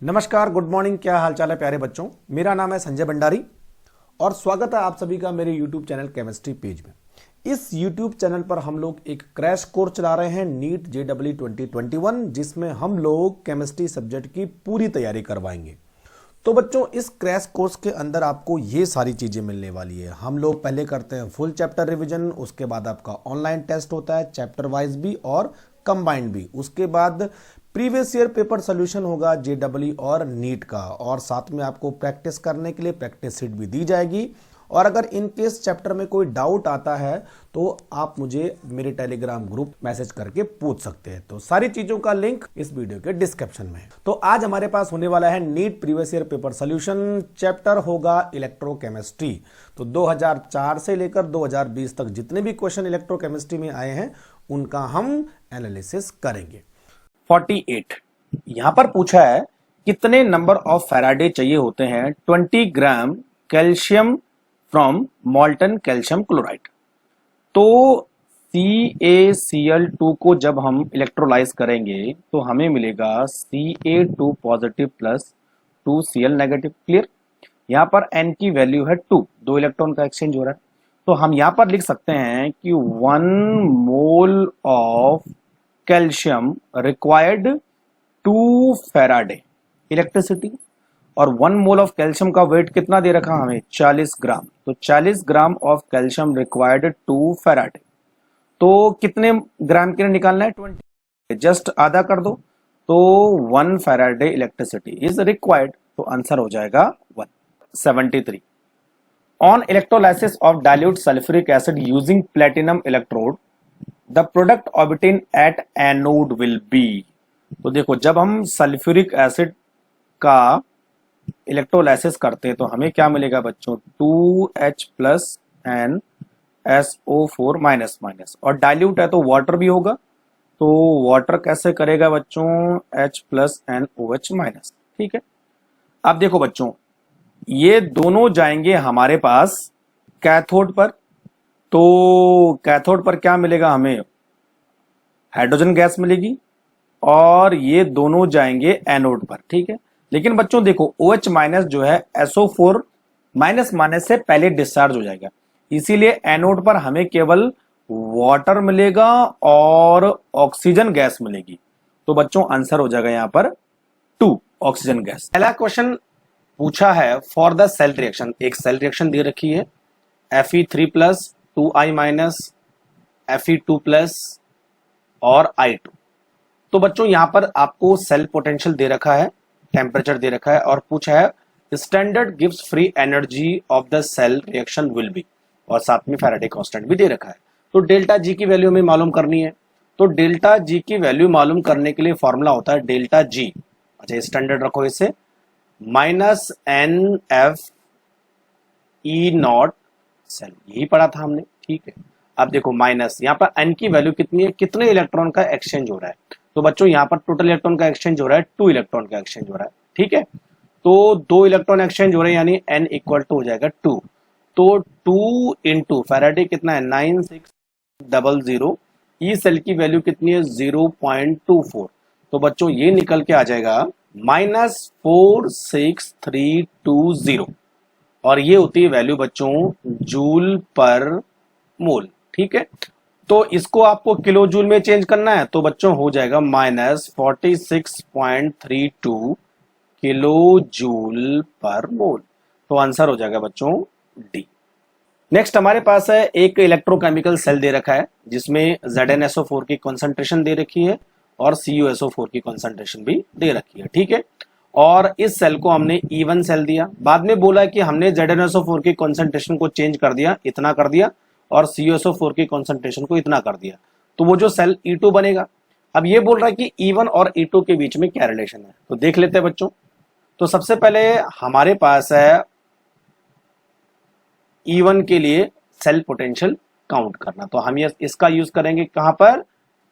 नमस्कार, good morning. क्या हाल चाल है प्यारे बच्चों। मेरा नाम है संजय भंडारी और स्वागत है आप सभी का मेरे YouTube चैनल केमिस्ट्री पेज में। इस YouTube चैनल पर हम लोग एक क्रैश कोर्स चला रहे हैं नीट JEE 2021, जिसमें हम लोग केमिस्ट्री सब्जेक्ट की पूरी तैयारी करवाएंगे। तो बच्चों, इस क्रैश कोर्स के अंदर आपको ये सारी चीज़ें मिलने वाली है। हम लोग पहले करते हैं फुल चैप्टर रिवीजन, उसके बाद आपका ऑनलाइन टेस्ट होता है चैप्टर वाइज भी और कंबाइंड भी। उसके बाद प्रीवियस ईयर पेपर सोल्यूशन होगा JEE और नीट का, और साथ में आपको प्रैक्टिस करने के लिए प्रैक्टिस शीट भी दी जाएगी। और अगर इन केस चैप्टर में कोई डाउट आता है तो आप मुझे मेरे टेलीग्राम ग्रुप मैसेज करके पूछ सकते हैं। तो सारी चीजों का लिंक इस वीडियो के डिस्क्रिप्शन में है। तो आज हमारे पास होने वाला है NEET previous year paper solution. Chapter होगा इलेक्ट्रोकेमिस्ट्री। तो 2004 से लेकर 2020 तक जितने भी क्वेश्चन इलेक्ट्रोकेमिस्ट्री में आए हैं उनका हम एनालिसिस करेंगे। 48 यहां पर पूछा है कितने नंबर ऑफ फैराडे चाहिए होते हैं 20 ग्राम कैल्शियम फ्रॉम मॉल्टन कैल्शियम क्लोराइड। तो CaCl2 को जब हम इलेक्ट्रोलाइज करेंगे तो हमें मिलेगा Ca2 positive plus 2Cl negative. Clear. यहां पर N की वैल्यू है 2, 2 इलेक्ट्रॉन का एक्सचेंज हो रहा है। तो हम यहां पर लिख सकते हैं कि 1 mole of calcium required 2 Faraday electricity, और 1 मोल ऑफ कैल्शियम का वेट कितना दे रखा हमें 40 ग्राम। तो 40 gram of calcium required 2 Faraday. तो कितने ग्राम के लिए निकालना है 20, जस्ट आधा कर दो। तो 1 फैराडे इलेक्ट्रिसिटी इज रिक्वायर्ड। तो आंसर हो जाएगा 1। 73 on electrolysis of dilute sulphuric acid using platinum electrode the product obtain at anode will be. तो देखो, जब हम सल्फ्यूरिक एसिड का इलेक्ट्रोलाइसिस करते हैं तो हमें क्या मिलेगा बच्चों 2H plus and SO4 minus minus, और डाइल्यूट है तो वाटर भी होगा। तो वाटर कैसे करेगा बच्चों H plus and OH minus. ठीक है। अब देखो बच्चों, ये दोनों जाएंगे हमारे पास कैथोड पर। तो कैथोड पर क्या मिलेगा हमें, हाइड्रोजन गैस मिलेगी, और ये दोनों जाएंगे एनोड पर। ठीक है। लेकिन बच्चों देखो, OH माइनस जो है SO4 माइनस माइनस से पहले डिस्चार्ज हो जाएगा, इसीलिए एनोड पर हमें केवल वाटर मिलेगा और ऑक्सीजन गैस मिलेगी। तो बच्चों आंसर हो जाएगा यहां पर 2 ऑक्सीजन गैस। पहला क्वेश्चन पूछा है फॉर द सेल रिएक्शन। एक सेल रिएक्शन दे रखी है Fe3 plus 2I minus Fe2 plus और I2। तो बच्चों यहां पर आपको सेल पोटेंशियल दे रखा है, टेम्परेचर दे रखा है, और पूछा है स्टैंडर्ड गिव्स free energy of the cell reaction will be, और साथ में फैराडे कांस्टेंट भी दे रखा है। तो डेल्टा जी की वैल्यू हमें मालूम करनी है। तो डेल्टा जी की वैल्यू मालूम करने के लिए फॉर्मूला होता है डेल्टा जी, अच्छा स्टैंडर्ड रखो इसे, minus NF E not cell, यही पढ़ा था हमने। ठीक है। अब देखो माइनस, यहाँ पर N की वैल्यू कितनी है, कितने इलेक्ट्रॉन का एक्सचेंज हो रहा है। तो बच्चों यहाँ पर टोटल इलेक्ट्रॉन का एक्सचेंज हो रहा है 2 इलेक्ट्रॉन का एक्सचेंज हो रहा है। ठीक है। तो 2 इलेक्ट्रॉन एक्सचेंज हो रहे हैं यानी N इक्वल टू हो जाएगा 2। तो 2 इंटू फैराडे कितना है 9600। ई सेल की वैल्यू कितनी है 0.24। तो बच्चों ये निकल के आ जाएगा -46320, और ये होती है वैल्यू बच्चों जूल पर मोल। ठीक है। तो इसको आपको किलो जूल में चेंज करना है, तो बच्चों हो जाएगा -46.32 किलो जूल पर मोल। तो आंसर हो जाएगा बच्चों डी। नेक्स्ट हमारे पास है एक इलेक्ट्रोकेमिकल सेल दे रखा है जिसमें ZnSO4 की कॉन्सेंट्रेशन दे रखी है और CuSO4 की कॉन्सेंट्रेशन भी दे रखी है। ठीक है। और इस सेल को हमने E1 सेल दिया, बाद में बोला कि हमने ZnSO4 की कॉन्सेंट्रेशन को चेंज कर दिया, इतना कर दिया, और CuSO4 की कॉन्सेंट्रेशन को इतना कर दिया, तो वो जो सेल E2 बनेगा। अब ये बोल रहा है कि E1 और E2 के बीच में क्या रिलेशन है, तो देख लेते हैं बच्चों। तो सबसे पहले हमारे पास है E1 के लिए सेल पोटेंशियल काउंट करना, तो हम ये इसका यूज करेंगे कहां पर,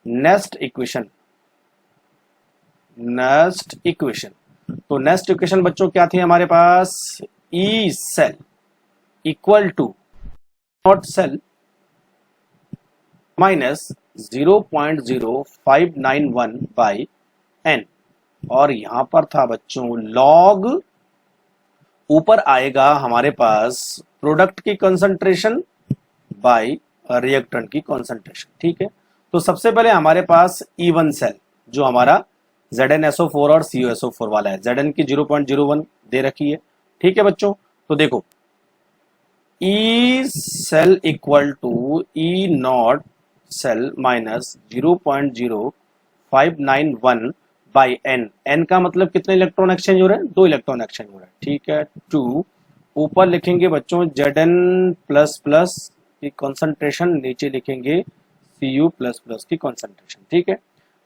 नेक्स्ट इक्वेशन। नेक्स्ट इक्वेशन, तो नेक्स्ट इक्वेशन बच्चों क्या थी हमारे पास, E cell equal to nought cell minus 0.0591 by n. और यहां पर था बच्चों लॉग, ऊपर आएगा हमारे पास प्रोडक्ट की कंसंट्रेशन बाय रिएक्टेंट की कंसंट्रेशन। ठीक है, तो सबसे पहले हमारे पास E1 सेल जो हमारा ZnSO4 और CuSO4 वाला है, Zn की 0.01 दे रखी है। ठीक है बच्चों, तो देखो E cell equal to E not cell minus 0.0591 by n. N का मतलब कितने इलेक्ट्रॉन एक्सचेंज हो रहे हैं? 2 इलेक्ट्रॉन एक्सचेंज हो रहा है। ठीक है, 2 ऊपर लिखेंगे बच्चों Zn प्लस प्लस की कॉन्सेंट्रेशन, नीचे लिखेंगे Cu प्लस प्लस की कॉन्सेंट्रेशन। ठीक है,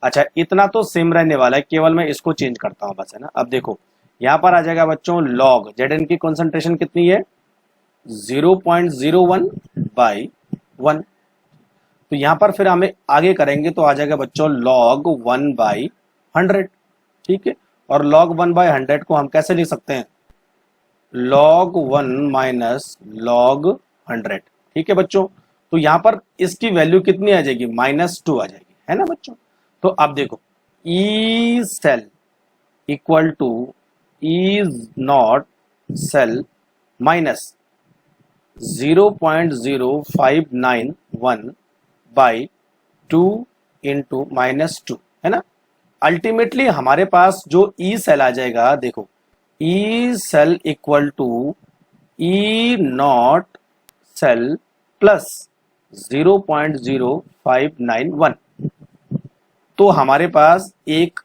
अच्छा इतना तो सेम रहने वाला है, केवल मैं इसको चेंज करता हूं बस, है ना। अब देखो यहां पर आ जाएगा बच्चों लॉग Zn की कॉन्सेंट्रेशन कितनी है? 0.01 बाई 1। तो यहां पर फिर हमें आगे करेंगे तो आ जाएगा बच्चों log 1 बाई 100। ठीक है, और log 1 बाई 100 को हम कैसे लिख सकते हैं? log 1 minus log 100। ठीक है बच्चों, तो यहां पर इसकी वैल्यू कितनी आ जाएगी? -2 आ जाएगी, है ना बच्चों। तो अब देखो E cell equal to E not cell minus 0.0591 by 2 into -2, है ना। अल्टीमेटली हमारे पास जो E सेल आ जाएगा, देखो E cell equal to E not cell plus 0.0591। तो हमारे पास एक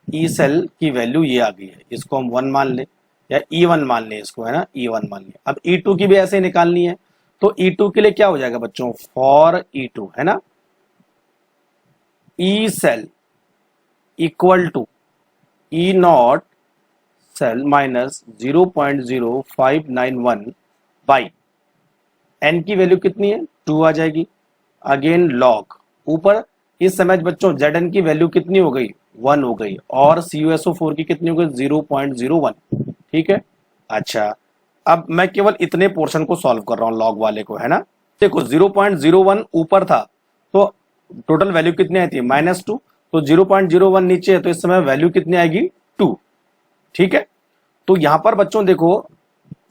E सेल की वैल्यू ये आ गई है, इसको हम 1 मान ले या E1 मान ले इसको, है ना, E1 मान ले। अब E2 की भी ऐसे निकालनी है, तो E2 के लिए क्या हो जाएगा बच्चों? फॉर E2, है ना, E cell equal to E not cell minus 0.0591 by N की वैल्यू कितनी है? 2 आ जाएगी। अगेन लॉग, ऊपर इस समय बच्चों Zn की वैल्यू कितनी हो गई? 1 हो गई, और CuSO4 की कितनी हो गई? 0.01। ठीक है, अच्छा अब मैं केवल इतने पोर्शन को सॉल्व कर रहा हूं, लॉग वाले को, है ना। देखो 0.01 ऊपर था तो टोटल वैल्यू कितनी आई थी? -2। तो 0.01 नीचे है तो इस समय वैल्यू कितनी आएगी? 2। ठीक है, तो यहां पर बच्चों देखो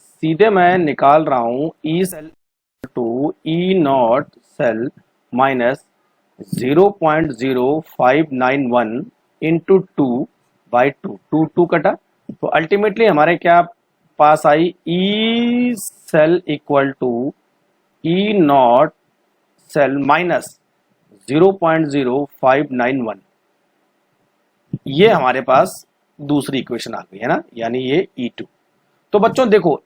सीधे मैं निकाल रहा हूं E cell to E not cell minus 0.0591 into 2 by 2, 2 कटा, तो अल्टीमेटली हमारे क्या पास आई? E cell equal to E not cell minus 0.0591। ये हमारे पास दूसरी इक्वेशन आ गई, है ना, यानी ये E2। तो बच्चों देखो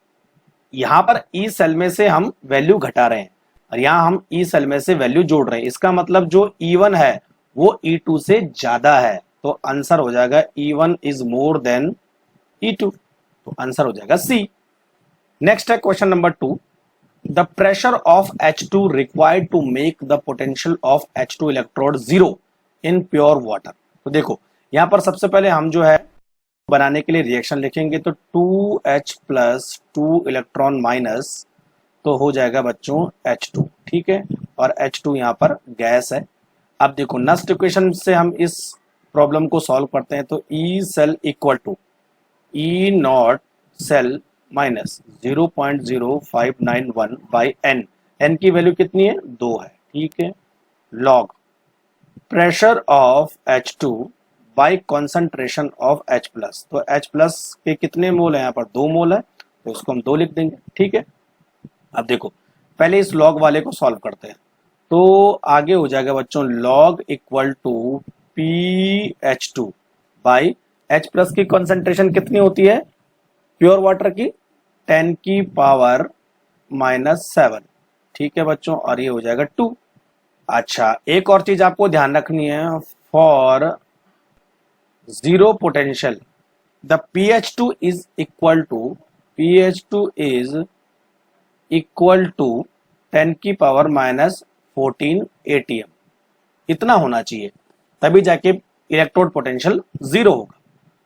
यहां पर E सेल में से हम वैल्यू घटा रहे हैं और यहां हम E सेल में से वैल्यू जोड़ रहे हैं, इसका मतलब जो E1 है वो E2 से ज्यादा है, तो आंसर हो जाएगा E1 is more than E2, तो आंसर हो जाएगा C। नेक्स्ट है question number 2, the pressure of H2 required to make the potential of H2 electrode 0 in pure water. तो देखो यहां पर सबसे पहले हम जो है बनाने के लिए रिएक्शन लिखेंगे, तो 2H प्लस 2 इलेक्ट्रॉन माइनस, तो हो जाएगा बच्चों H2। ठीक है, और H2 यहाँ पर गैस है। अब देखो नेक्स्ट इक्वेशन से हम इस प्रॉब्लम को सॉल्व करते हैं, तो E cell equal to E not cell minus 0.0591 by N। N की वैल्यू कितनी है? 2 है। ठीक है, log pressure of H2 by concentration of H plus, तो H प्लस के कितने मोल है? यहाँ पर 2 मोल है, तो इसको हम 2 लिख देंगे। ठीक है, अब देखो पहले इस लॉग वाले को सॉल्व करते हैं, तो आगे हो जाएगा बच्चों log equal to PH2 by H plus की कॉन्सेंट्रेशन कितनी होती है प्योर वाटर की? 10 की पावर -7। ठीक है बच्चों, और ये हो जाएगा 2। अच्छा एक और चीज आपको ध्यान रखनी है, for zero potential the PH2 is equal to PH2 10 की पावर -14 ATM, इतना होना चाहिए, तभी जाके इलेक्ट्रोड पोटेंशियल 0 होगा।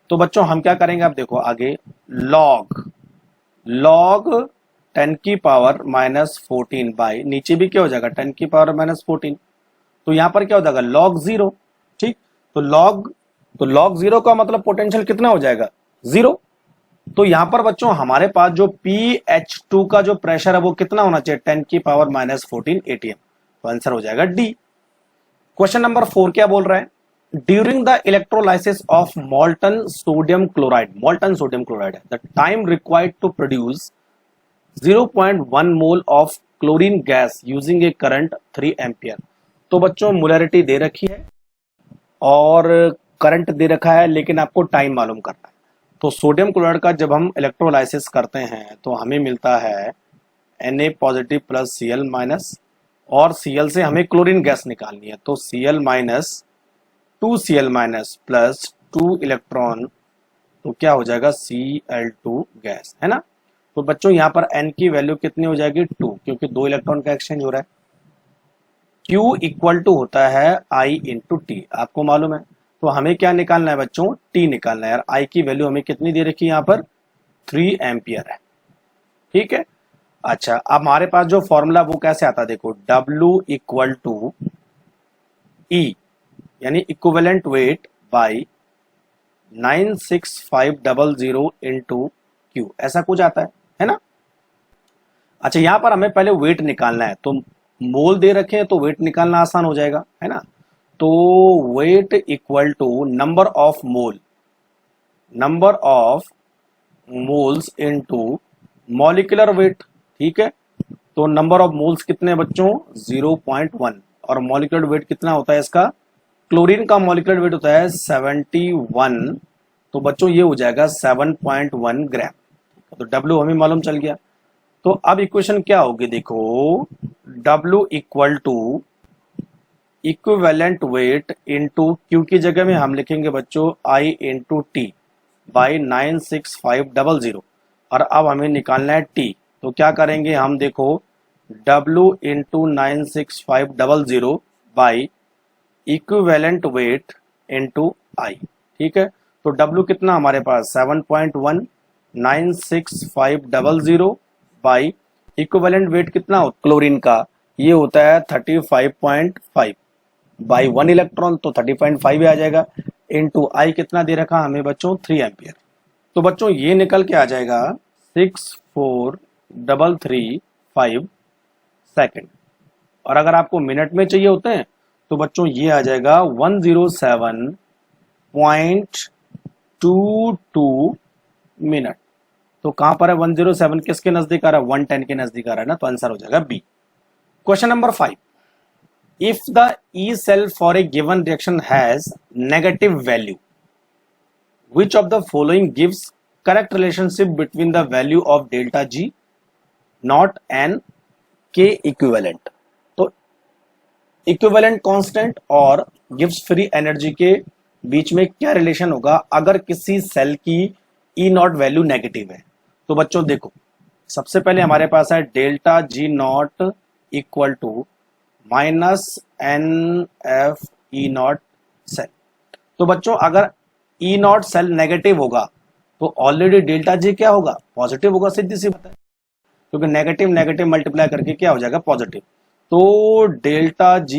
तो बच्चों हम क्या करेंगे? अब देखो आगे लॉग 10 की पावर -14 बाई, नीचे भी क्या हो जाएगा 10 की पावर -14, तो यहां पर क्या हो जाएगा लॉग 0। ठीक, तो लॉग तो log 0 का मतलब पोटेंशियल कितना हो जाएगा, 0। तो यहां पर बच्चों हमारे पास जो PH2 का जो प्रेशर है वो कितना होना चाहिए, 10⁻⁻14 ATM। तो आंसर हो जाएगा डी। क्वेश्चन नंबर 4 क्या बोल रहा है, during the electrolysis of molten sodium chloride the time required to produce 0.1 mole of chlorine gas using A current 3 ampere. तो बच्चों मोलरिटी दे रखी है और करंट दे रखा है, लेकिन आपको टाइम मालूम करना है। तो सोडियम क्लोराइड का जब हम इलेक्ट्रोलाइसिस करते हैं तो हमें मिलता है Na positive plus Cl minus, और Cl से हमें क्लोरीन गैस निकालनी है, तो Cl minus 2Cl minus plus 2 electron, तो क्या हो जाएगा Cl2 गैस, है ना। तो बच्चों यहाँ पर N की वैल्यू कितनी हो जाएगी 2, क्योंकि 2 इलेक्ट्रॉन का एक्सचेंज हो रहा है। Q इक्वल टू होता है I इंटू टी, आपको मालूम है। तो हमें क्या निकालना है बच्चों, T निकालना है। यार I की वैल्यू हमें कितनी दे रखी है यहाँ पर, 3 एम्पियर है, ठीक है। अच्छा, अब हमारे पास जो फॉर्मूला वो कैसे आता है, देखो W इक्वल टू E यानी equivalent weight by 96500 into Q, ऐसा कुछ आता है ना। अच्छा, यहां पर हमें पहले वेट निकालना है, तो मोल दे रखे हैं तो वेट निकालना आसान हो जाएगा, है ना। तो weight equal to number of moles into molecular weight, ठीक है। तो नंबर ऑफ मोल्स कितने बच्चों, 0.1, और मॉलिक्यूलर वेट कितना होता है इसका, क्लोरीन का मॉलिक्यूलर वेट होता है 71, तो बच्चों ये हो जाएगा 7.1 ग्राम। तो W हमें मालूम चल गया। तो अब इक्वेशन क्या होगी, देखो W equal to equivalent weight into Q की जगह में हम लिखेंगे बच्चों I इंटू टी बाई 96500, और अब हमें निकालना है T। तो क्या करेंगे हम, देखो W into 96500 by equivalent weight into I, ठीक है। तो W कितना हमारे पास 7.1, 96500 बाई इक्विवेलेंट वेट कितना हो क्लोरीन का, ये होता है 35.5 बाई 1 इलेक्ट्रॉन, तो 30.5 आ जाएगा, इनटू I कितना दे रखा हमें बच्चों, 3 एम्पियर। तो बच्चों ये निकल के आ जाएगा 64335 सेकंड, और अगर आपको मिनट में चाहिए होते हैं तो बच्चों ये आ जाएगा 107.22 मिनट। तो कहां पर है 107, किसके नजदीक आ रहा है, 110 के नजदीक आ रहा है ना, तो आंसर हो जाएगा B. Question number 5, if the E cell for a given reaction has negative value, which of the following gives correct relationship between the value of delta G not and K equivalent? तो equivalent constant और gives free energy के बीच में क्या relation होगा अगर किसी cell की E not value negative है। तो बच्चों देखो, सबसे पहले हमारे पास है delta G naught equal to minus NF E not cell. तो बच्चों अगर E नॉट सेल नेगेटिव होगा तो ऑलरेडी डेल्टा G क्या होगा, पॉजिटिव होगा, सीधी सी बात है, क्योंकि नेगेटिव नेगेटिव मल्टीप्लाई करके क्या हो जाएगा, पॉजिटिव। तो delta G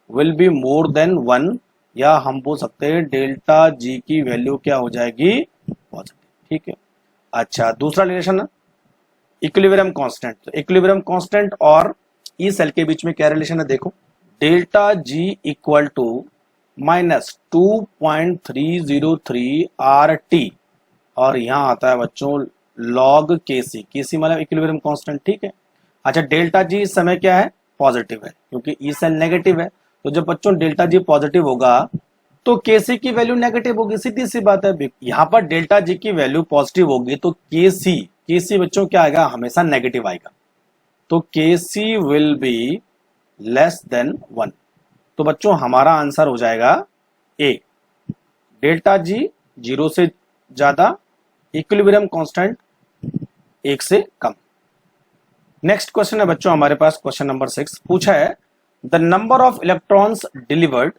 will be more than 1, या हम बोल सकते हैं डेल्टा G की वैल्यू क्या हो जाएगी, पॉजिटिव, ठीक है। अच्छा, दूसरा रिलेशन है इक्विलिब्रियम कांस्टेंट। तो इक्विलिब्रियम कांस्टेंट और ई सेल के बीच में क्या रिलेशन है, देखो delta G equal to minus 2.303 RT, और यहां आता है बच्चों लॉग KC, KC मतलब इक्विलिब्रियम कांस्टेंट, ठीक है। अच्छा, डेल्टा G इस समय क्या है, पॉजिटिव है, क्योंकि ई सेल नेगेटिव है। तो जब बच्चों डेल्टा G पॉजिटिव होगा तो KC की वैल्यू नेगेटिव होगी, सीधी सी बात है। यहां पर डेल्टा G की वैल्यू पॉजिटिव होगी तो KC बच्चों क्या आएगा, हमेशा नेगेटिव आएगा, तो KC will be less than 1। तो बच्चों हमारा आंसर हो जाएगा ए, डेल्टा G 0 से ज्यादा, इक्विलिब्रियम कांस्टेंट 1 से कम। नेक्स्ट क्वेश्चन है बच्चों हमारे पास क्वेश्चन नंबर 6, पूछा है the number of electrons delivered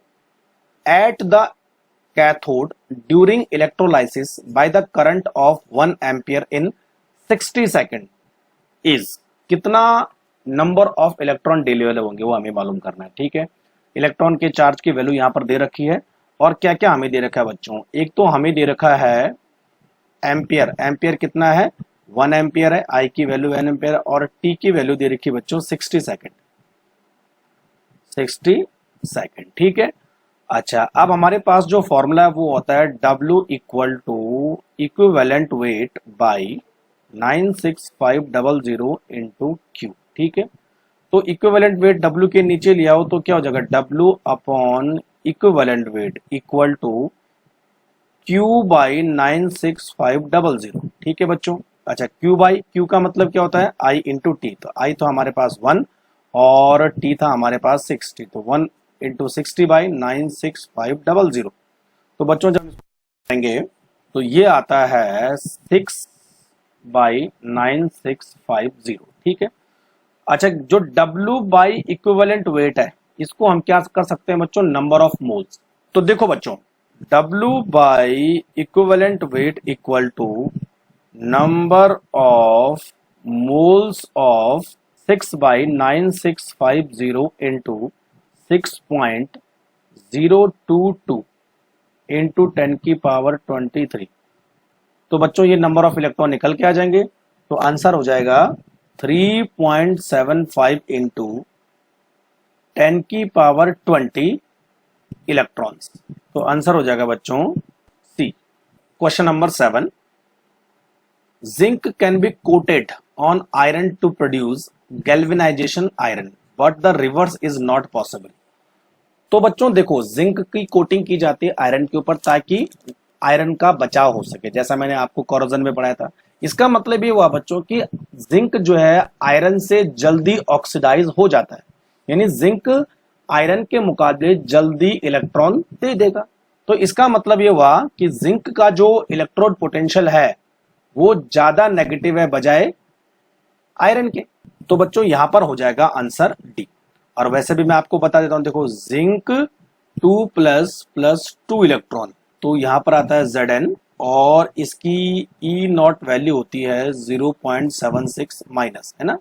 at the cathode during electrolysis by the current of 1 ampere in 60 second is, कितना नंबर ऑफ इलेक्ट्रॉन डिलीवर होंगे वो हमें मालूम करना है, ठीक है। इलेक्ट्रॉन के चार्ज की वैल्यू यहां पर दे रखी है, और क्या क्या हमें दे रखा है बच्चों, एक तो हमें दे रखा है एम्पियर, एम्पियर कितना है 1 एम्पियर है, आई की वैल्यू 1 एम्पियर और टी की वैल्यू दे रखी है बच्चों 60 सेकेंड, 60 सेकेंड, ठीक है। अच्छा, अब हमारे पास जो फॉर्मूला है वो होता है W equal to equivalent weight by 96500 into Q, ठीक है। तो इक्विवेलेंट वेट W के नीचे लिया हो तो क्या हो जाएगा W upon equivalent weight equal to Q by 96500, ठीक है बच्चों। अच्छा, Q बाई Q का मतलब क्या होता है I इंटू टी, तो I तो हमारे पास 1 और T था हमारे पास 60, तो 1 इंटू 60 बाई 96500। तो बच्चों जब इसको करेंगे तो ये आता है 6 बाई 9650, ठीक है। अच्छा, जो W बाई इक्विवेलेंट वेट है इसको हम क्या कर सकते हैं बच्चों, नंबर ऑफ मोल्स। तो देखो बच्चों, W by equivalent weight equal to number of moles of 6 by 9650 into 6.022 into 10 की पावर 23। तो बच्चों ये नंबर ऑफ इलेक्ट्रॉन निकल के आ जाएंगे, तो आंसर हो जाएगा 3.75 इंटू 10 की पावर 20 इलेक्ट्रॉन्स। तो आंसर हो जाएगा बच्चों C. Question number 7, zinc can be coated on iron to produce galvanisation iron but the reverse is not possible. तो बच्चों देखो, जिंक की कोटिंग की जाती है आयरन के ऊपर ताकि आयरन का बचाव हो सके, जैसा मैंने आपको कोरोजन में पढ़ाया था। इसका मतलब ये हुआ बच्चों कि जिंक जो है आयरन से जल्दी ऑक्सीडाइज हो जाता है, यानी जिंक आयरन के मुकाबले जल्दी इलेक्ट्रॉन दे देगा। तो इसका मतलब ये हुआ कि जिंक का जो इलेक्ट्रोड पोटेंशियल है वो ज्यादा नेगेटिव है बजाय आयरन के। तो बच्चों यहां पर हो जाएगा आंसर डी। और वैसे भी मैं आपको बता देता हूं, देखो जिंक 2 प्लस प्लस 2 इलेक्ट्रॉन, तो यहां पर आता है Zn और इसकी ई नॉट वैल्यू होती है 0.76 माइनस, है ना।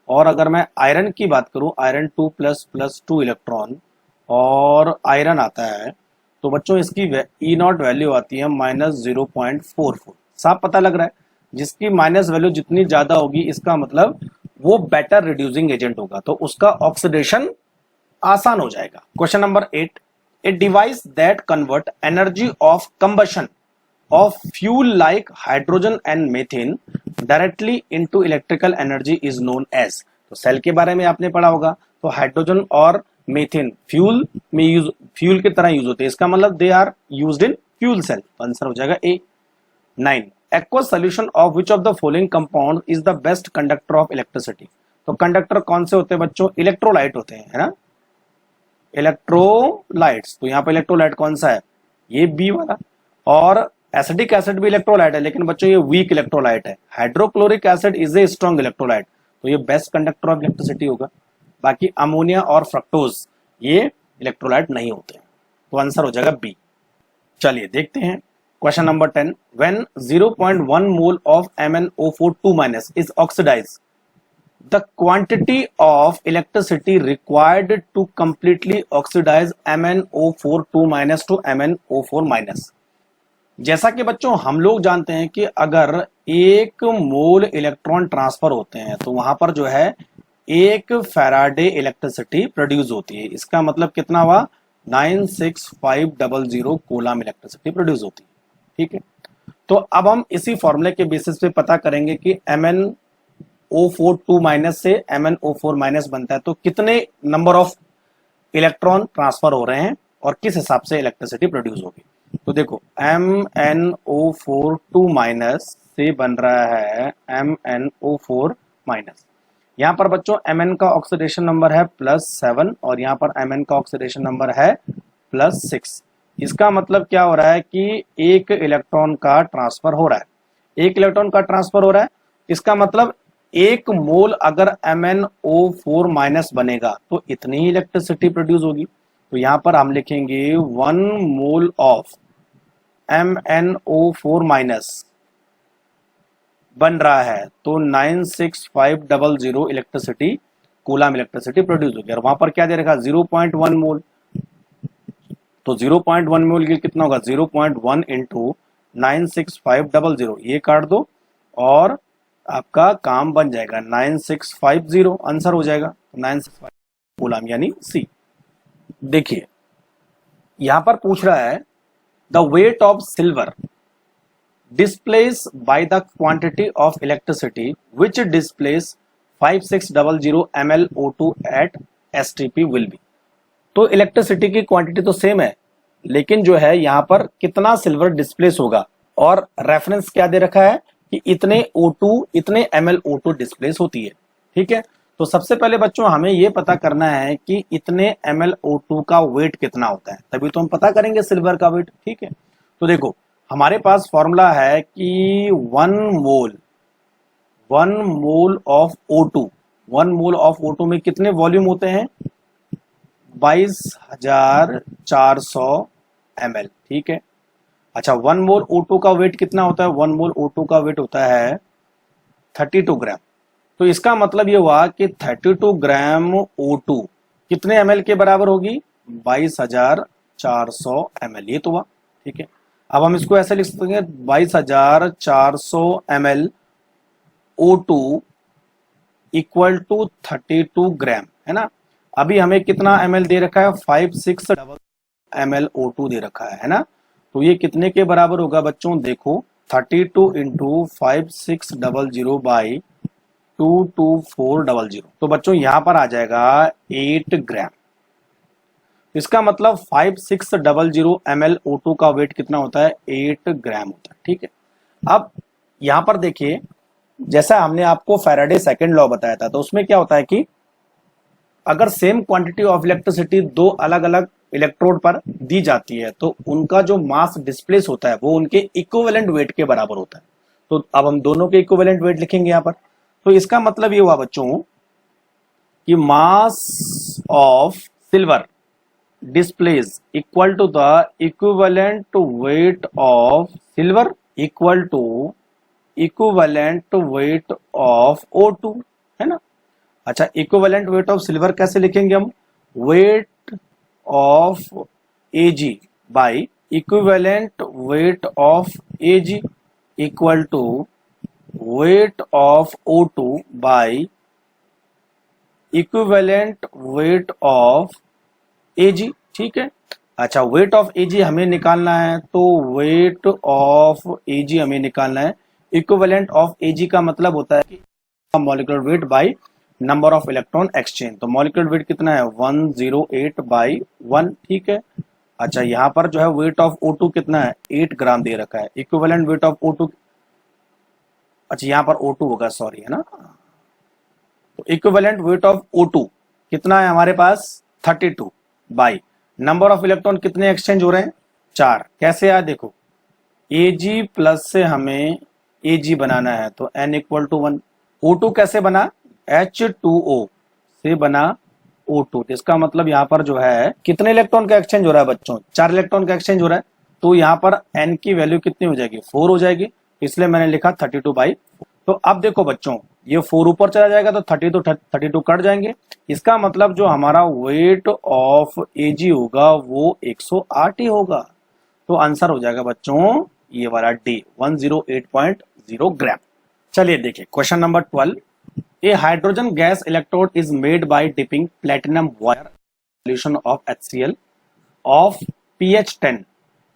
और अगर मैं आयरन की बात करूं, आयरन 2 प्लस प्लस 2 इलेक्ट्रॉन और आयरन आता है, तो बच्चों इसकी ई नॉट वैल्यू आती है -0.44। साफ पता लग रहा है, जिसकी माइनस वैल्यू जितनी ज्यादा होगी इसका मतलब वो बेटर रिड्यूसिंग एजेंट होगा, तो उसका ऑक्सीडेशन आसान हो जाएगा। Question number 8, a device that convert energy of combustion of fuel like hydrogen and methane directly into electrical energy is known as। तो सेल के बारे में आपने पढ़ा होगा, तो हाइड्रोजन और मेथेन फ्यूल में यूज, फ्यूल की तरह यूज होते हैं, इसका मतलब they are used in fuel cell. Answer हो जाएगा A. 9, aqueous solution of which of the following compound is the best conductor of electricity। तो कंडक्टर कौन से होते हैं बच्चों, इलेक्ट्रोलाइट होते हैं, है ना, इलेक्ट्रोलाइट्स। तो यहाँ पे इलेक्ट्रोलाइट कौन सा है, ये बी वाला। और एसिडिक एसिड भी इलेक्ट्रोलाइट है, लेकिन बच्चों ये वीक इलेक्ट्रोलाइट है। Hydrochloric acid is a strong electrolyte, तो ये बेस्ट कंडक्टर ऑफ इलेक्ट्रिसिटी होगा। बाकी अमोनिया और फ्रक्टोज ये इलेक्ट्रोलाइट नहीं होते हैं, तो आंसर हो जाएगा बी। चलिए देखते हैं question number 10, when 0.1 mole of MnO4 is oxidise the quantity of electricity required to completely oxidize MnO4 to MnO4। जैसा कि बच्चों हम लोग जानते हैं कि अगर 1 मोल इलेक्ट्रॉन ट्रांसफर होते हैं तो वहां पर जो है 1 फैराडे इलेक्ट्रिसिटी प्रोड्यूस होती है। इसका मतलब कितना हुआ, 96500 कूलम इलेक्ट्रिसिटी प्रोड्यूस होती है, ठीक है। तो अब हम इसी फॉर्मूले के बेसिस पे पता करेंगे कि MnO4 से MnO4 बनता है तो कितने नंबर ऑफ इलेक्ट्रॉन ट्रांसफर हो रहे हैं और किस हिसाब से इलेक्ट्रिसिटी प्रोड्यूस होगी। तो देखो MnO4 से बन रहा है MnO4। यहाँ पर बच्चों Mn का ऑक्सीडेशन नंबर है +7 और यहाँ पर Mn का ऑक्सीडेशन नंबर है +6। इसका मतलब क्या हो रहा है कि एक इलेक्ट्रॉन का ट्रांसफर हो रहा है, एक इलेक्ट्रॉन का ट्रांसफर हो रहा है। इसका मतलब 1 मोल अगर MnO4 बनेगा तो इतनी ही इलेक्ट्रिसिटी प्रोड्यूस होगी। तो यहां पर हम लिखेंगे 1 मोल ऑफ MnO4 बन रहा है तो 96500 इलेक्ट्रिसिटी कूलम इलेक्ट्रिसिटी प्रोड्यूस होगी। और वहां पर क्या दे रखा, 0.1 मोल। तो 0.1 मोल के कितना होगा 0.1 इंटू 96500, ये काट दो और आपका काम बन जाएगा 9650, आंसर हो जाएगा 965 कूलम यानी सी। देखिए यहां पर पूछ रहा है the weight of silver displace by the quantity of electricity which displace 5600 ml O2 at STP will be. तो इलेक्ट्रिसिटी की क्वांटिटी तो सेम है, लेकिन जो है यहां पर कितना सिल्वर डिस्प्लेस होगा, और रेफरेंस क्या दे रखा है कि इतने O2 इतने ml O2 डिस्प्लेस होती है। ठीक है, तो सबसे पहले बच्चों हमें यह पता करना है कि इतने ml O2 का वेट कितना होता है, तभी तो हम पता करेंगे सिल्वर का वेट। ठीक है, तो देखो हमारे पास फॉर्मूला है कि 1 mole of O2, 1 mole of O2 में कितने वॉल्यूम होते हैं 22,400 ml। ठीक है, अच्छा 1 मोल O2 का वेट कितना होता है, 1 मोल O2 का वेट होता है 32 ग्राम। तो इसका मतलब ये हुआ कि 32 ग्राम O2 कितने ml के बराबर होगी 22,400 ml, ये तो हुआ। ठीक है, अब हम इसको ऐसे लिख सकते हैं 22,400 ml O2 इक्वल टू 32 ग्राम, है ना। अभी हमें कितना ml दे रखा है 5600 ml O2 दे रखा है ना। तो ये कितने के बराबर होगा बच्चों, देखो 32 इंटू 5600 बाई 22400, तो बच्चों यहां पर आ जाएगा 8 ग्राम। इसका मतलब 5600 ml O2 का वेट कितना होता है 8 ग्राम होता है। ठीक है, अब यहां पर देखिए जैसा हमने आपको फैराडे सेकंड लॉ बताया था, तो उसमें क्या होता है कि अगर सेम क्वांटिटी ऑफ इलेक्ट्रिसिटी दो अलग अलग इलेक्ट्रोड पर दी जाती है तो उनका जो मास डिस्प्लेस होता है वो उनके इक्विवेलेंट वेट के बराबर होता है। तो अब हम दोनों के इक्विवेलेंट वेट लिखेंगे यहां पर। तो इसका मतलब ये हुआ बच्चों कि mass of silver displace equal to the equivalent weight of silver equal to equivalent weight of O2, है ना। अच्छा, इक्विवेलेंट वेट ऑफ सिल्वर कैसे लिखेंगे हम, weight of Ag by equivalent weight of Ag equal to weight of O2 by equivalent weight of Ag। ठीक है, अच्छा wait of Ag हमें निकालना है, तो वेट ऑफ Ag हमें निकालना है, इक्विवेलेंट ऑफ Ag का मतलब होता है कि molecular weight by number of electron exchange. तो मॉलिक्यूलर वेट कितना है 108 बाई 1। ठीक है, अच्छा यहां पर जो है वेट ऑफ O2 कितना है 8 ग्राम दे रखा है, इक्विवेलेंट वेट ऑफ O2, अच्छा यहां पर O2 होगा, सॉरी, है ना। तो इक्विवेलेंट वेट ऑफ O2 कितना है हमारे पास 32 बाई नंबर ऑफ इलेक्ट्रॉन कितने एक्सचेंज हो रहे हैं 4। कैसे आया देखो, Ag प्लस से हमें Ag बनाना है तो N इक्वल टू 1। O2 कैसे बना, H2O से बना O2, तो इसका मतलब यहाँ पर जो है कितने इलेक्ट्रॉन का एक्सचेंज हो रहा है बच्चों 4 इलेक्ट्रॉन का एक्सचेंज हो रहा है। तो यहाँ पर N की वैल्यू कितनी हो जाएगी 4 हो जाएगी, इसलिए मैंने लिखा 32/4। तो अब देखो बच्चों ये 4 ऊपर चला जाएगा तो 32 कट जाएंगे, इसका मतलब जो हमारा वेट ऑफ Ag होगा वो 108 ही होगा। तो आंसर हो जाएगा बच्चों ये वाला डी 108.0 ग्राम। चलिए देखिए question number 12, A hydrogen gas electrode is made by dipping platinum wire solution of HCl of pH 10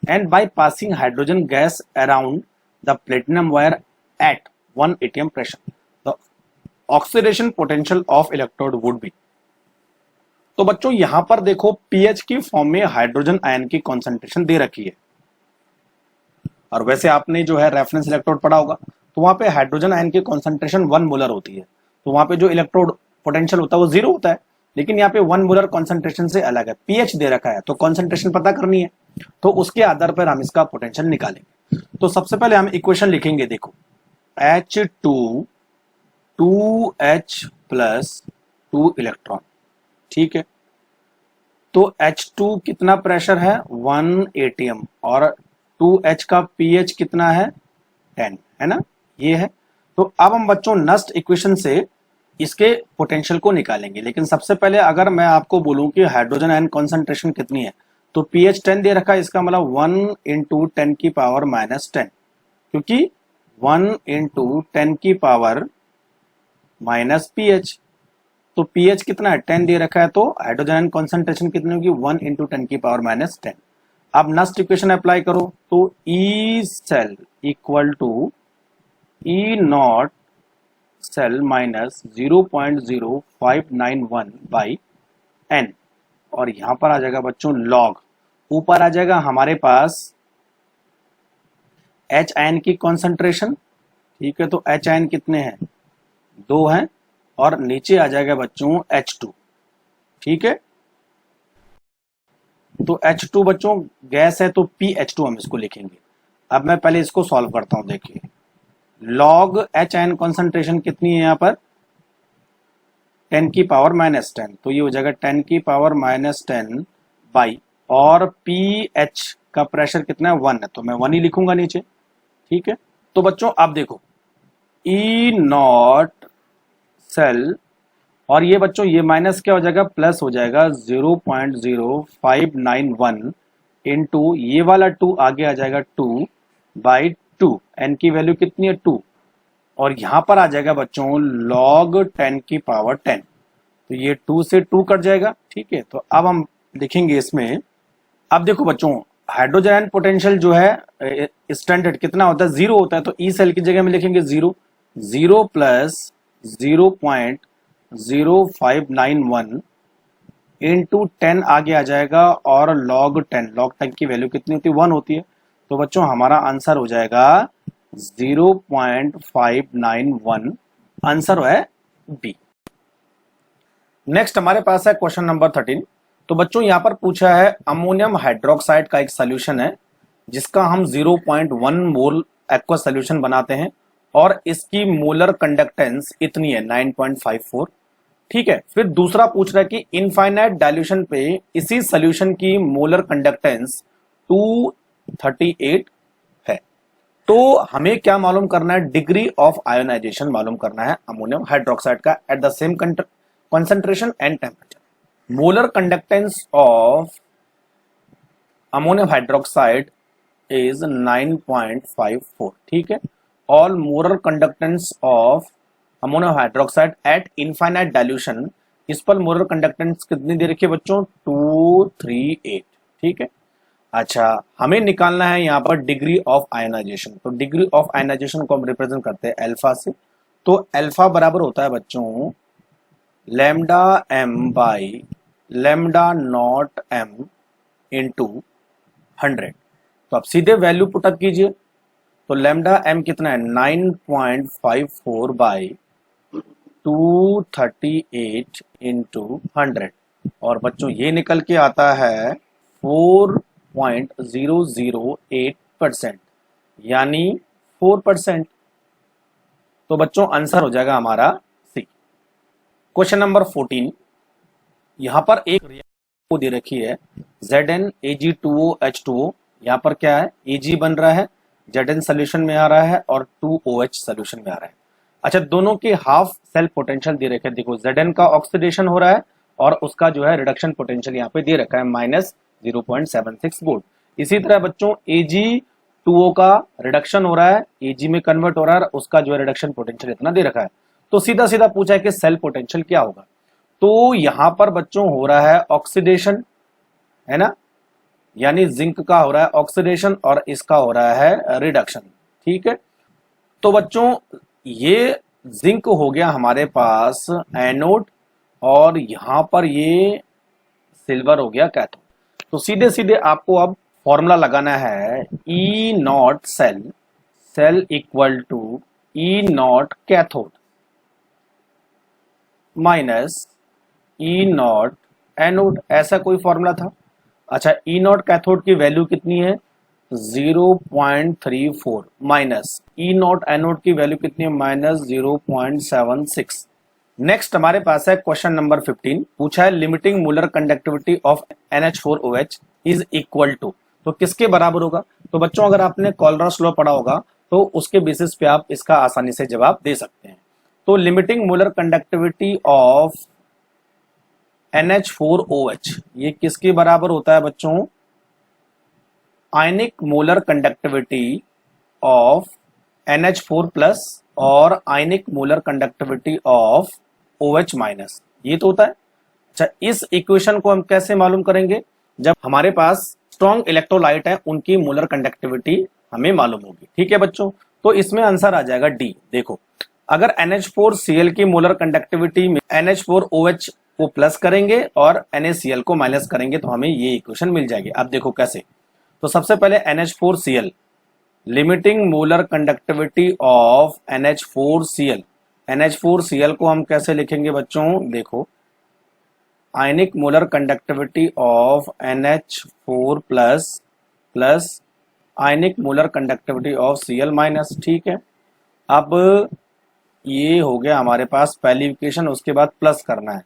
and by passing hydrogen gas around the platinum wire at 1 atm pressure, the oxidation potential of electrode would be। तो बच्चों यहां पर देखो pH की form में hydrogen ion की concentration दे रखी है, और वैसे आपने जो है रेफरेंस इलेक्ट्रोड पढ़ा होगा तो वहां पे हाइड्रोजन आयन की कॉन्सेंट्रेशन 1 मोलर होती है, तो वहां पे जो इलेक्ट्रोड पोटेंशियल होता है वो 0 होता है, लेकिन यहाँ पे 1 मोलर कॉन्सेंट्रेशन से अलग है, पीएच दे रखा है तो कॉन्सेंट्रेशन पता करनी है, तो उसके आधार पर हम इसका पोटेंशियल निकालेंगे। तो सबसे पहले हम इक्वेशन लिखेंगे, देखो H2 2H प्लस 2 इलेक्ट्रॉन। ठीक है, तो H2 कितना प्रेशर है 1 atm और 2H का pH कितना है 10, है ना, ये है। तो अब हम बच्चों नस्ट इक्वेशन से इसके पोटेंशियल को निकालेंगे, लेकिन सबसे पहले अगर मैं आपको बोलूं कि हाइड्रोजन आयन कॉन्सेंट्रेशन कितनी है तो pH 10 दे रखा है, इसका मतलब 1 इंटू 10 की पावर माइनस 10, क्योंकि 1 इंटू 10 की पावर माइनस pH, तो pH कितना है 10 दे रखा है, तो हाइड्रोजन आयन कॉन्सेंट्रेशन कितनी होगी 1 इंटू 10 की पावर माइनस 10। अब नेक्स्ट इक्वेशन अप्लाई करो, तो E cell equal to E not cell minus 0.0591 by N, और यहां पर आ जाएगा बच्चों लॉग, ऊपर आ जाएगा हमारे पास H आयन की कॉन्सेंट्रेशन, ठीक है, तो H आयन कितने हैं 2 हैं, और नीचे आ जाएगा बच्चों H2, ठीक है। तो H2 बच्चों गैस है, तो PH2 हम इसको लिखेंगे। अब मैं पहले इसको सॉल्व करता हूं, देखिए लॉग H आयन कॉन्सेंट्रेशन कितनी है यहाँ पर 10 की पावर माइनस 10, तो ये हो जाएगा 10 की पावर माइनस 10 बाई, और PH का प्रेशर कितना है 1 है, तो मैं 1 ही लिखूंगा नीचे, ठीक है। तो बच्चों आप देखो E नॉट सेल, और ये बच्चों ये माइनस क्या हो जाएगा प्लस हो जाएगा 0.0591 इंटू ये वाला 2 आगे आ जाएगा 2 बाई 2, एन की वैल्यू कितनी है 2, और यहां पर आ जाएगा बच्चों लॉग 10 की पावर 10, तो ये 2 से 2 कट जाएगा, ठीक है। तो अब हम लिखेंगे इसमें, अब देखो बच्चों हाइड्रोजन आयन पोटेंशियल जो है स्टैंडर्ड कितना होता है 0 होता है, तो ई सेल की जगह में लिखेंगे 0 प्लस 0.0591 इंटू 10 आगे आ जाएगा, और लॉग 10 की वैल्यू कितनी होती है 1 होती है, तो बच्चों हमारा आंसर हो जाएगा 0.591, आंसर है बी। नेक्स्ट हमारे पास है क्वेश्चन नंबर 13। तो बच्चों यहां पर पूछा है अमोनियम हाइड्रोक्साइड का एक सॉल्यूशन है जिसका हम 0.1 मोल एक्वा सॉल्यूशन बनाते हैं, और इसकी मोलर कंडक्टेंस इतनी है 9.54, ठीक है। फिर दूसरा पूछ रहा है कि इनफाइनाइट डाइल्यूशन पे इसी सॉल्यूशन की मोलर कंडक्टेंस 238 है, तो हमें क्या मालूम करना है डिग्री ऑफ आयोनाइजेशन मालूम करना है अमोनियम हाइड्रोक्साइड का at the same concentration and temperature. Molar conductance of ammonium hydroxide is 9.54, ठीक है। All molar conductance of ammonium hydroxide at infinite dilution, इस पर मोलर कंडक्टेंस कितनी दे रखी है बच्चों 238, ठीक है। अच्छा हमें निकालना है यहाँ पर डिग्री ऑफ आयोनाइजेशन, तो डिग्री ऑफ आयोनाइजेशन को हम रिप्रेजेंट करते हैं अल्फा से, तो अल्फा बराबर होता है बच्चों lambda M by lambda naught M into 100, तो आप सीधे वैल्यू पुटअप कीजिए, तो लैम्डा एम कितना है 9.54 बाई 238 इंटू 100, और बच्चों ये निकल के आता है 4.008%, यानी 4%, तो बच्चों आंसर हो जाएगा हमारा सी। क्वेश्चन नंबर 14, यहां पर एक रिएक्शन दे रखी है ZnAg2OH2O, यहां पर क्या है Ag बन रहा है, Zn सोल्यूशन में आ रहा है और 2OH सोल्यूशन में आ रहा है। अच्छा दोनों के हाफ सेल पोटेंशियल दे रखे हैं, देखो Zn का ऑक्सीडेशन हो रहा है और उसका जो है रिडक्शन पोटेंशियल यहाँ पे दे रखा है -0.76 वोल्ट। इसी तरह बच्चों Ag2O का रिडक्शन हो रहा है, Ag में कन्वर्ट हो रहा है, उसका जो है रिडक्शन पोटेंशियल इतना दे रखा है। तो सीधा सीधा पूछा है कि सेल पोटेंशियल क्या होगा, तो यहां पर बच्चों हो रहा है ऑक्सीडेशन, है ना, यानी जिंक का हो रहा है ऑक्सीडेशन और इसका हो रहा है रिडक्शन, ठीक है। तो बच्चों ये जिंक हो गया हमारे पास एनोड, और यहां पर ये सिल्वर हो गया कैथोड। तो सीधे सीधे आपको अब फॉर्मूला लगाना है E not cell equal to E not cathode minus E not anode, ऐसा कोई फॉर्मूला था। अच्छा ई नॉट कैथोड की वैल्यू कितनी है 0.34 माइनस ई नॉट एनोड की वैल्यू कितनी है -0.76। नेक्स्ट हमारे पास है क्वेश्चन नंबर 15, पूछा है limiting molar conductivity of NH4OH is equal to, तो किसके बराबर होगा। तो बच्चों अगर आपने कॉलरस लॉ पढ़ा होगा तो उसके बेसिस पे आप इसका आसानी से जवाब दे सकते हैं। तो limiting molar conductivity of NH4OH ये किसके बराबर होता है बच्चों ionic molar conductivity of NH4 plus और ionic molar conductivity of OH minus, ये तो होता है। अच्छा, इस इक्वेशन को हम कैसे मालूम करेंगे? जब हमारे पास स्ट्रॉन्ग इलेक्ट्रोलाइट है उनकी मोलर कंडक्टिविटी हमें मालूम होगी। ठीक है बच्चों, तो इसमें आंसर आ जाएगा डी। देखो, अगर NH4Cl की मोलर कंडक्टिविटी में NH4OH को प्लस करेंगे और NaCl को माइनस करेंगे तो हमें ये इक्वेशन मिल जाएगी। अब देखो कैसे। तो सबसे पहले NH4Cl, limiting molar conductivity of NH4Cl, NH4Cl को हम कैसे लिखेंगे बच्चों? देखो, ionic molar conductivity of NH4 plus plus ionic molar conductivity of Cl minus. ठीक है, अब ये हो गया हमारे पास पहली इक्वेशन। उसके बाद प्लस करना है,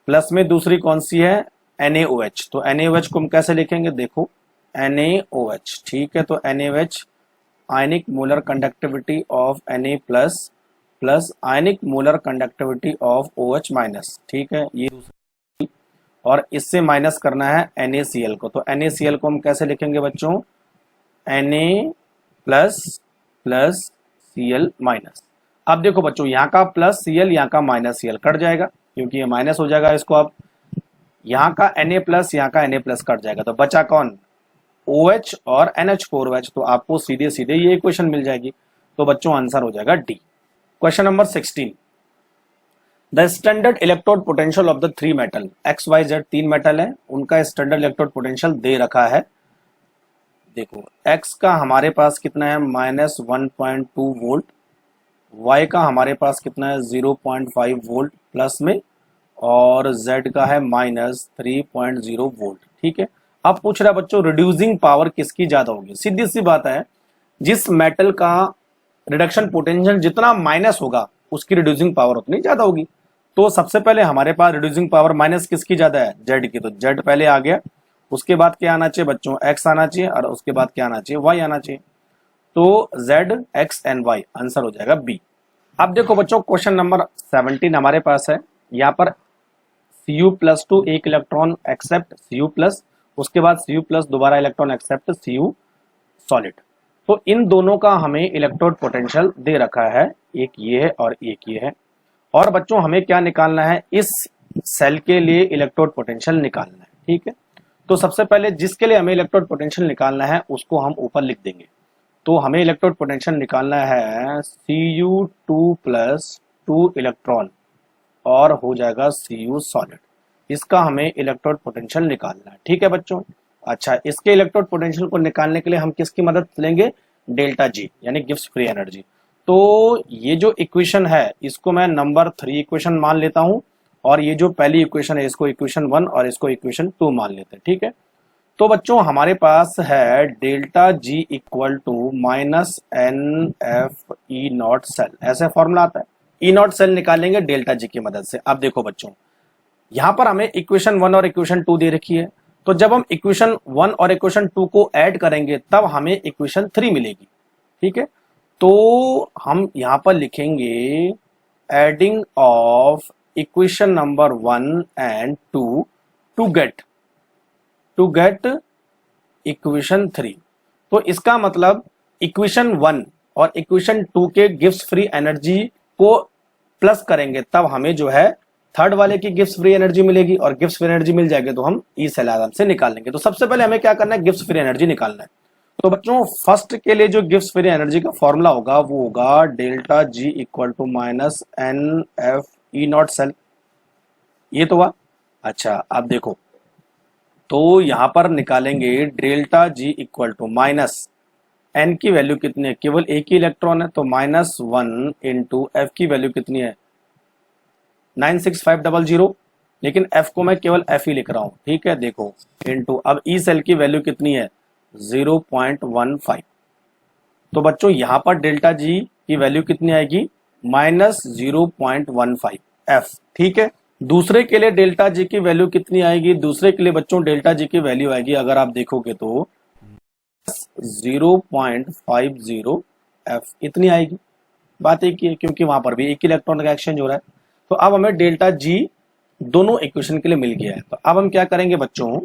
प्लस में दूसरी कौन सी है? NaOH। तो NaOH को हम कैसे लिखेंगे? देखो, NaOH। ठीक है, तो NaOH ionic molar conductivity of Na plus plus ionic molar conductivity of OH minus. ठीक है, ये दूसरी, और इससे माइनस करना है NaCl को। तो NaCl को हम कैसे लिखेंगे बच्चों? Na plus plus Cl minus. अब देखो बच्चों, यहाँ का प्लस Cl यहाँ का माइनस Cl कट जाएगा, क्योंकि ये माइनस हो जाएगा इसको। अब यहाँ का Na प्लस यहाँ का Na प्लस कट जाएगा, तो बचा कौन? OH और NH4OH। तो आपको सीधे सीधे ये इक्वेशन मिल जाएगी। तो बच्चों आंसर हो जाएगा D. Question number 16, the standard electrode potential of the three metal, XYZ तीन मेटल है, उनका स्टैंडर्ड इलेक्ट्रोड पोटेंशियल दे रखा है। देखो, X का हमारे पास कितना है? -1.2 वोल्ट। Y का हमारे पास कितना है? 0.5 वोल्ट प्लस में, और Z का है -3.0 वोल्ट। ठीक है, अब पूछ रहा है बच्चों रिड्यूसिंग पावर किसकी ज्यादा होगी? सीधी सी बात है, जिस मेटल का रिडक्शन पोटेंशियल जितना माइनस होगा उसकी रिड्यूसिंग पावर उतनी ज्यादा होगी। तो सबसे पहले हमारे पास रिड्यूसिंग पावर माइनस किसकी ज्यादा है? Z की। तो Z पहले आ गया, उसके बाद क्या आना चाहिए बच्चों? X आना चाहिए, और उसके बाद क्या आना चाहिए? Y आना चाहिए। तो Z, X and Y, answer हो जाएगा बी। अब देखो बच्चों, क्वेश्चन नंबर 17 हमारे पास है। यहाँ पर Cu+2 एक इलेक्ट्रॉन एक्सेप्ट Cu+, उसके बाद Cu+ दोबारा इलेक्ट्रॉन एक्सेप्ट Cu सॉलिड। तो इन दोनों का हमें इलेक्ट्रोड पोटेंशियल दे रखा है, एक ये है और एक ये है। और बच्चों हमें क्या निकालना है? इस सेल के लिए इलेक्ट्रोड पोटेंशियल निकालना है। ठीक है, तो सबसे पहले जिसके लिए हमें इलेक्ट्रोड पोटेंशियल निकालना है उसको हम ऊपर लिख देंगे। तो हमें इलेक्ट्रोड पोटेंशियल निकालना है Cu2+ 2 इलेक्ट्रॉन और हो जाएगा Cu सॉलिड। इसका हमें इलेक्ट्रोड पोटेंशियल निकालना है। ठीक है बच्चों, अच्छा, इसके इलेक्ट्रोड पोटेंशियल को निकालने के लिए हम किसकी मदद लेंगे? डेल्टा जी, यानी गिब्स फ्री एनर्जी। तो ये जो इक्वेशन है इसको मैं नंबर 3 इक्वेशन मान लेता हूं, और ये जो पहली इक्वेशन है इसको इक्वेशन 1 और इसको इक्वेशन 2 मान लेते हैं। ठीक है, तो बच्चों हमारे पास है delta G equal to -NF cell, ऐसे फॉर्मूला आता है। E0 सेल निकालेंगे डेल्टा जी की मदद से। अब देखो बच्चों, यहां पर हमें इक्वेशन 1 और इक्वेशन 2 दे रखी है, तो जब हम इक्वेशन 1 और इक्वेशन 2 को ऐड करेंगे तब हमें इक्वेशन 3 मिलेगी। ठीक है, तो हम यहां पर लिखेंगे adding of equation number 1 and 2 to get equation 3। तो इसका मतलब इक्वेशन 1 और इक्वेशन 2 के गिब्स फ्री एनर्जी को प्लस करेंगे तब हमें जो है थर्ड वाले की गिब्स फ्री एनर्जी मिलेगी, और गिब्स फ्री एनर्जी मिल जाएगी तो हम ई सेल आराम से निकाल लेंगे। तो सबसे पहले हमें क्या करना है? गिब्स फ्री एनर्जी निकालना है। तो बच्चों फर्स्ट के लिए जो गिब्स फ्री एनर्जी का फॉर्मूला होगा वो होगा delta G equal to -NF cell. ये तो हुआ। अच्छा, अब देखो, तो यहां पर निकालेंगे delta G equal to minus N की वैल्यू कितनी है? केवल एक ही इलेक्ट्रॉन है, तो -1 इंटू एफ की वैल्यू कितनी है? 96500, लेकिन एफ को मैं केवल एफ ही लिख रहा हूं। ठीक है, देखो इंटू, अब ई सेल की वैल्यू कितनी है? 0.15। तो बच्चों यहां पर डेल्टा जी की वैल्यू कितनी आएगी? -0.15 एफ। ठीक है, दूसरे के लिए डेल्टा जी की वैल्यू कितनी आएगी? दूसरे के लिए बच्चों डेल्टा जी की वैल्यू आएगी, अगर आप देखोगे तो 0.50 एफ, इतनी आएगी। बात एक ही है, क्योंकि वहां पर भी एक इलेक्ट्रॉन का एक्सचेंज हो रहा है। तो अब हमें डेल्टा जी दोनों इक्वेशन के लिए मिल गया है। तो अब हम क्या करेंगे बच्चों?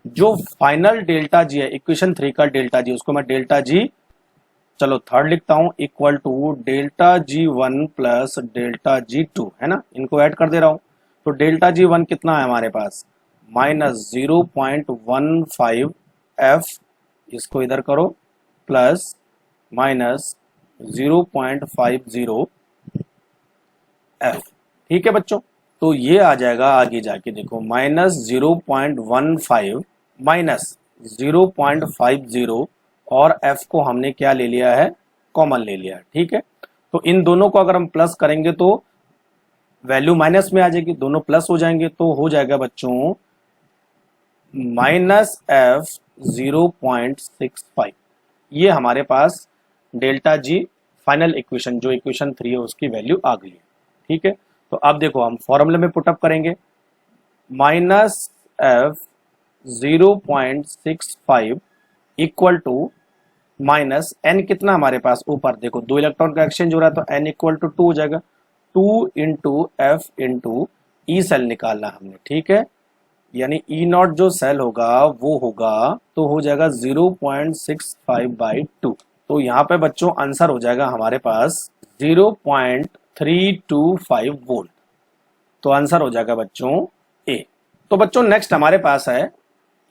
जो फाइनल डेल्टा जी है इक्वेशन 3 का डेल्टा जी, उसको मैं डेल्टा जी, चलो थर्ड लिखता हूं, equal to delta G one plus delta G two, है ना, इनको ऐड कर दे रहा हूं। तो डेल्टा जी वन कितना है हमारे पास, -0.15 f, इसको इधर करो, प्लस -0.50 f। ठीक है बच्चों, तो ये आ जाएगा आगे जाके, देखो -0.15 -0.50, और f को हमने क्या ले लिया है, कॉमन ले लिया है। ठीक है, तो इन दोनों को अगर हम प्लस करेंगे तो वैल्यू माइनस में आ जाएगी, दोनों प्लस हो जाएंगे, तो हो जाएगा बच्चों -f0.65। ये हमारे पास डेल्टा जी फाइनल इक्वेशन, जो इक्वेशन 3 है उसकी वैल्यू आ गई है। ठीक है, तो अब देखो हम फॉर्मूले में पुटअप करेंगे, -f0.65 equal to minus n, कितना हमारे पास ऊपर देखो 2 इलेक्ट्रॉन का एक्सचेंज हो रहा है, तो n इक्वल टू 2 हो जाएगा, 2 into F into E cell निकालना हमने। ठीक है, यानी ई नॉट जो सेल होगा वो होगा, तो हो जाएगा 0.65/2। तो यहाँ पे बच्चों आंसर हो जाएगा हमारे पास 0.325 वोल्ट। तो आंसर हो जाएगा बच्चों ए। तो बच्चों नेक्स्ट हमारे पास है,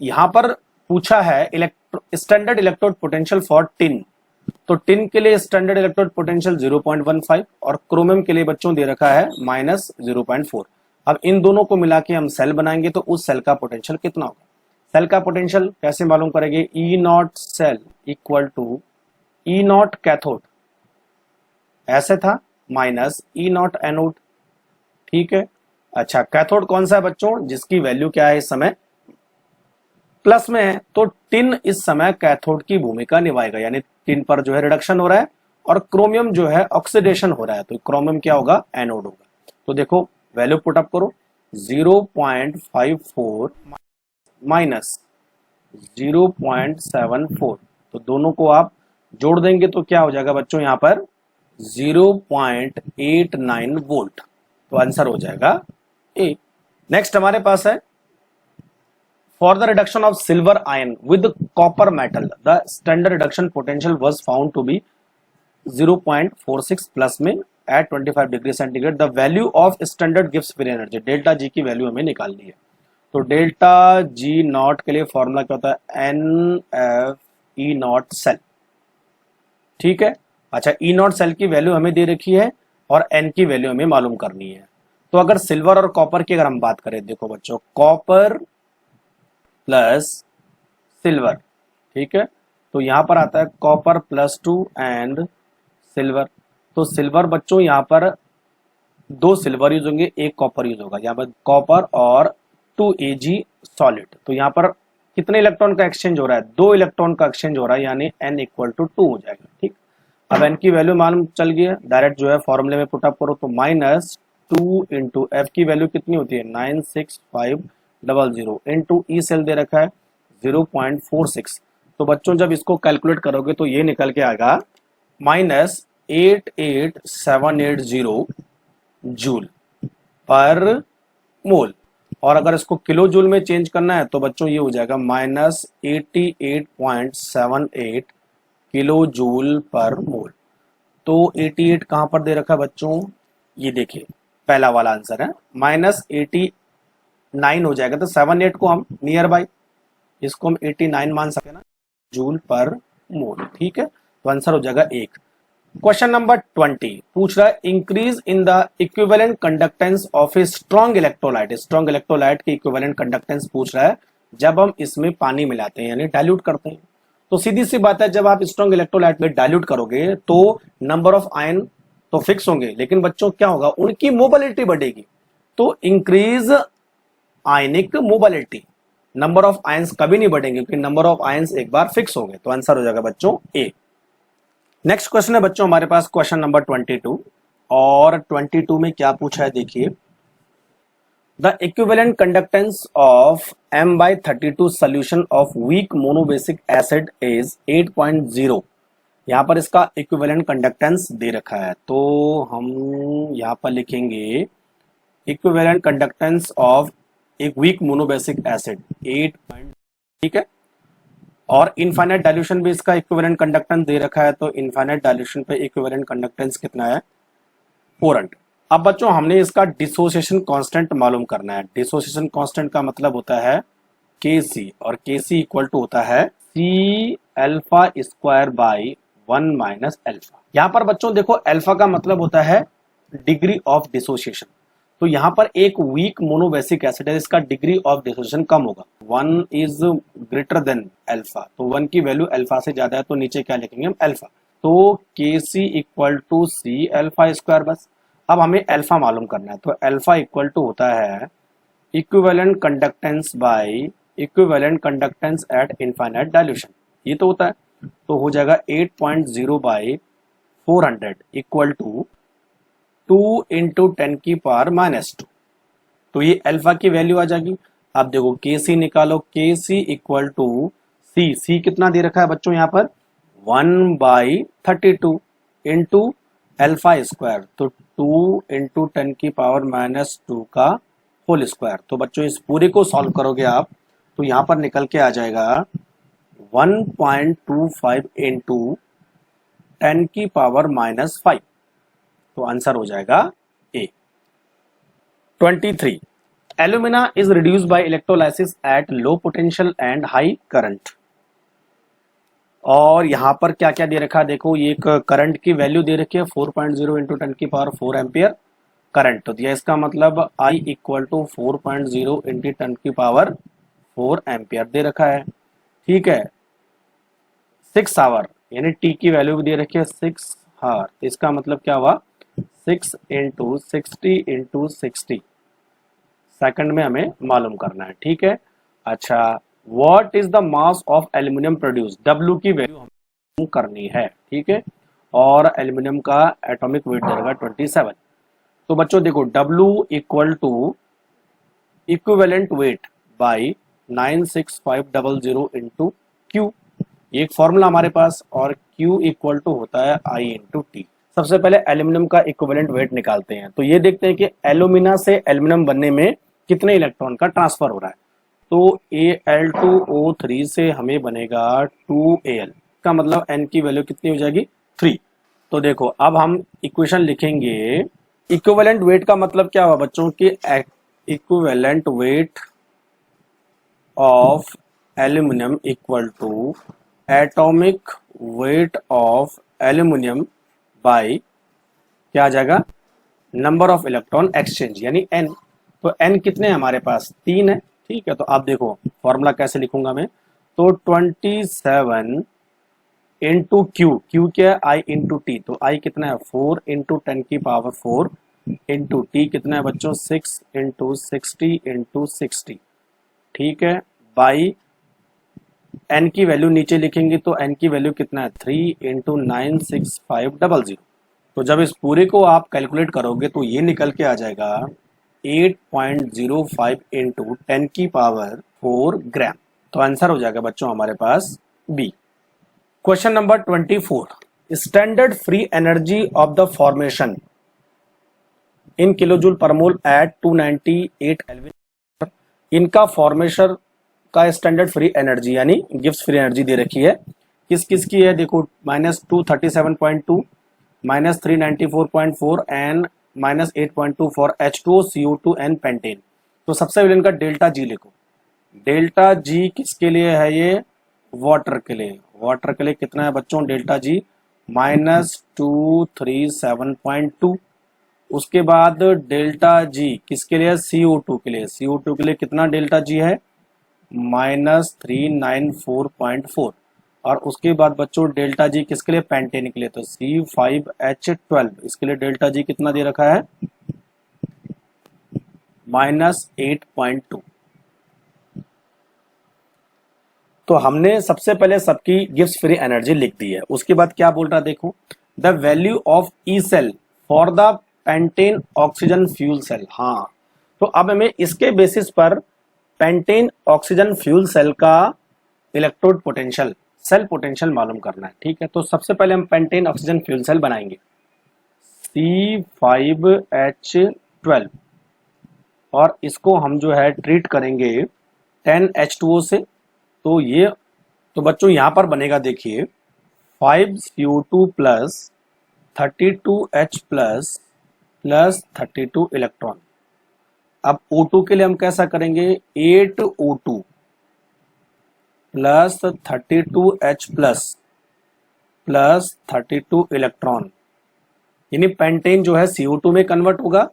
यहां पर पूछा है standard electrode potential for tin. तो टिन के लिए स्टैंडर्ड इलेक्ट्रोड पोटेंशियल 0.15 और क्रोमियम के लिए बच्चों दे रखा है -0.4। अब इन दोनों को मिला के हम सेल बनाएंगे, तो उस सेल का पोटेंशियल कितना होगा। सेल का पोटेंशियल कैसे मालूम करेंगे, E not cell equal to E not cathode, ऐसे था, माइनस ई नॉट एनोड। ठीक है, अच्छा कैथोड कौन सा है बच्चों, जिसकी वैल्यू क्या है इस समय, प्लस में है, तो टिन इस समय कैथोड की भूमिका निभाएगा, यानी टिन पर जो है रिडक्शन हो रहा है और क्रोमियम जो है ऑक्सीडेशन हो रहा है, तो क्रोमियम क्या होगा, एनोड होगा। तो देखो वैल्यू पुट अप करो, 0.54 माइनस 0.74, तो दोनों को आप जोड़ देंगे तो क्या हो जाएगा बच्चों, यहां पर 0.89 वोल्ट। तो आंसर हो जाएगा ए। नेक्स्ट हमारे पास है, for the reduction of silver ion with copper metal the standard reduction potential was found to be 0.46 plus में at 25 degree centigrade. The value of standard गिव्स फ्री एनर्जी, डेल्टा जी की value हमें निकालनी है। तो डेल्टा जी नॉट के लिए formula क्या होता है, N F E not cell. ठीक है, अच्छा ई नॉट सेल की वैल्यू हमें दे रखी है और एन की वैल्यू हमें मालूम करनी है। तो अगर सिल्वर और कॉपर की अगर हम बात करें, देखो बच्चों कॉपर प्लस सिल्वर, ठीक है, तो यहां पर आता है कॉपर +2 एंड सिल्वर। तो सिल्वर बच्चों यहां पर 2 सिल्वर यूज होंगे, 1 कॉपर यूज होगा, यहाँ पर कॉपर और 2Ag सॉलिड। तो यहाँ पर कितने इलेक्ट्रॉन का एक्सचेंज हो रहा है, 2 इलेक्ट्रॉन का एक्सचेंज हो रहा है, यानी n इक्वल टू 2 हो जाएगा। ठीक, अब n की वैल्यू मालूम चल गई है, डायरेक्ट जो है फॉर्मूले में पुटअप करो, तो -2 इंटू एफ की वैल्यू कितनी होती है 96500 इंटू ई सेल दे रखा है 0.46। तो बच्चों जब इसको कैलकुलेट करोगे तो ये निकल के आएगा -88780 जूल पर मोल। और अगर इसको किलो जूल में चेंज करना है तो बच्चों ये हो जाएगा -88.78 किलो जूल पर मोल। तो 88 कहां पर दे रखा है बच्चों, ये देखिए पहला वाला आंसर है, -89 हो जाएगा, तो 78 को हम नियर बाय, इसको हम 89 मान सकते ना, जूल पर मोल। ठीक है, तो आंसर हो जाएगा 1। क्वेश्चन नंबर 20 पूछ रहा है, increase in the equivalent conductance of a strong electrolyte. Strong electrolyte की इक्विवेलेंट कंडक्टेंस पूछ रहा है जब हम इसमें पानी मिलाते हैं, यानी डाइल्यूट करते हैं। तो सीधी सी बात है, जब आप स्ट्रॉन्ग इलेक्ट्रोलाइट में डाइल्यूट करोगे तो नंबर ऑफ आयन तो फिक्स होंगे, लेकिन बच्चों क्या होगा, उनकी मोबिलिटी बढ़ेगी। तो increase ionic mobility, number of ions कभी नहीं बढ़ेंगे क्योंकि नंबर ऑफ आयंस एक बार फिक्स हो गए। तो आंसर हो जाएगा बच्चों ए। नेक्स्ट क्वेश्चन है बच्चों हमारे पास क्वेश्चन नंबर 22, और 22 में क्या पूछा है देखिए, the equivalent conductance of M/32 solution of weak monobasic acid is 8.0। यहां पर इसका इक्विवेलेंट कंडक्टेंस दे रखा है, तो हम यहां पर लिखेंगे इक्विवेलेंट कंडक्टेंस ऑफ एक वीक मोनोबेसिक एसिड 8.0। ठीक है। और इनफाइनाइट डाइल्यूशन भी इसका इक्विवेलेंट कंडक्टेंस दे रखा है, तो इनफाइनाइट डाइल्यूशन पे इक्विवेलेंट कंडक्टेंस कितना है, 400। अब बच्चों हमने इसका डिसोसिएशन कांस्टेंट मालूम करना है। डिसोसिएशन कांस्टेंट का मतलब होता है Kc, और Kc इक्वल टू होता है C alpha square by 1 minus alpha. यहाँ पर बच्चों देखो अल्फा का मतलब होता है डिग्री ऑफ डिसोसिएशन, तो यहाँ पर एक वीक मोनोबेसिक एसिड है, इसका डिग्री ऑफ डिसोसिएशन कम होगा, 1 इज ग्रेटर देन अल्फा, तो 1 की वैल्यू अल्फा से ज्यादा है, तो नीचे क्या लिखेंगे हम, अल्फा। तो Kc equal to C alpha square बस। अब हमें अल्फा मालूम करना है, तो अल्फा इक्वल टू होता है equivalent conductance by equivalent conductance eight infinite dilution, ये तो होता है। तो हो जाएगा 8.0 बाई 400 इक्वल टू 2 इंटू 10 की पावर माइनस 2, तो ये अल्फा की वैल्यू आ जाएगी। अब देखो Kc निकालो, Kc इक्वल टू C कितना दे रखा है बच्चों यहाँ पर, 1 बाई 32 इंटू अल्फा स्क्वायर, तो 2 इंटू 10 की पावर माइनस 2 का होल स्क्वायर। तो बच्चों इस पूरे को सॉल्व करोगे आप, तो यहाँ पर निकल के आ जाएगा 1.25 इंटू 10 की पावर माइनस 5, तो आंसर हो जाएगा ए। 23 alumina is reduced by electrolysis at low potential and high current. और यहाँ पर क्या क्या दे रखा है देखो, ये एक करंट की वैल्यू दे रखी है 4.0 इंटू 10 की पावर 4 एम्पियर करंट, तो दिया इसका मतलब I इक्वल टू 4.0 इंटू 10 की पावर 4 एम्पियर दे रखा है। ठीक है, 6 आवर यानी टी की वैल्यू भी दे रखी है 6 आवर, इसका मतलब क्या हुआ 6 इंटू 60 इंटू 60 सेकंड में हमें मालूम करना है। ठीक है, अच्छा what is the mass of aluminium produce, W की वैल्यू हमें करनी है। ठीक है, और एल्यूमिनियम का एटॉमिक वेट दे रखा 27। तो बच्चों देखो W equal to equivalent weight by 96500 into Q, ये एक फॉर्मूला हमारे पास, और Q इक्वल टू होता है I इंटू टी। सबसे पहले एल्यूमिनियम का इक्विवेलेंट वेट निकालते हैं, तो ये देखते हैं कि एल्यूमिना से एल्यूमिनियम बनने में कितने इलेक्ट्रॉन का ट्रांसफर हो रहा है। तो Al2O3 से हमें बनेगा 2Al, का मतलब N की वैल्यू कितनी हो जाएगी 3। तो देखो अब हम इक्वेशन लिखेंगे, इक्विवेलेंट वेट का मतलब क्या हुआ बच्चों की, equivalent weight of aluminium equal to atomic weight of aluminium by क्या आ जाएगा, नंबर ऑफ इलेक्ट्रॉन एक्सचेंज यानी N। तो N कितने हैं हमारे पास, 3 है। ठीक है, तो आप देखो फॉर्मूला कैसे लिखूंगा मैं, तो 27 इंटू क्यू क्या है I इंटू टी, तो I कितना है 4 इंटू 10 की पावर 4 इंटू टी कितना है बच्चों 6 इंटू 60 इंटू 60। ठीक है, बाई N की वैल्यू नीचे लिखेंगे, तो N की वैल्यू कितना है 3 इंटू 96500। तो जब इस पूरे को आप कैलकुलेट करोगे तो ये निकल के आ जाएगा 8.05 इंटू 10 की पावर 4 ग्राम। तो आंसर हो जाएगा बच्चों हमारे पास B. Question number 24, standard free energy of the formation in kilojoule per mole at 298 kelvin. इनका फॉर्मेशन का स्टैंडर्ड फ्री एनर्जी यानी गिब्स फ्री एनर्जी दे रखी है, किस किस की है देखो, -237.2, -394.4 and -8.2 for H2O CO2 and pentane. तो सबसे पहले इनका डेल्टा जी लिखो, डेल्टा जी किसके लिए है, ये वाटर के लिए। वाटर के लिए कितना है बच्चों डेल्टा जी, -237.2। उसके बाद डेल्टा जी किसके लिए, CO2 के लिए। CO2 के लिए कितना डेल्टा जी है, -394.4। और उसके बाद बच्चों डेल्टा जी किसके लिए, पेंटेन के लिए, तो C5H12 इसके लिए डेल्टा जी कितना दे रखा है, -8.2। तो हमने सबसे पहले सबकी गिब्स फ्री एनर्जी लिख दी है। उसके बाद क्या बोल रहा देखो, the value of E cell for the pentane oxygen fuel cell. हाँ, तो अब हमें इसके बेसिस पर पेंटेन ऑक्सीजन फ्यूल सेल का इलेक्ट्रोड पोटेंशियल, सेल पोटेंशियल मालूम करना है। ठीक है, तो सबसे पहले हम पेंटेन ऑक्सीजन फ्यूल सेल बनाएंगे, C5H12, और इसको हम जो है ट्रीट करेंगे 10H2O से, तो बच्चों यहाँ पर बनेगा, देखिए 5CO2 plus 32H plus 32 electron. अब O2 के लिए हम कैसा करेंगे, 8O2 plus 32H plus 32 electron, यानी पेंटेन जो है CO2 में कन्वर्ट होगा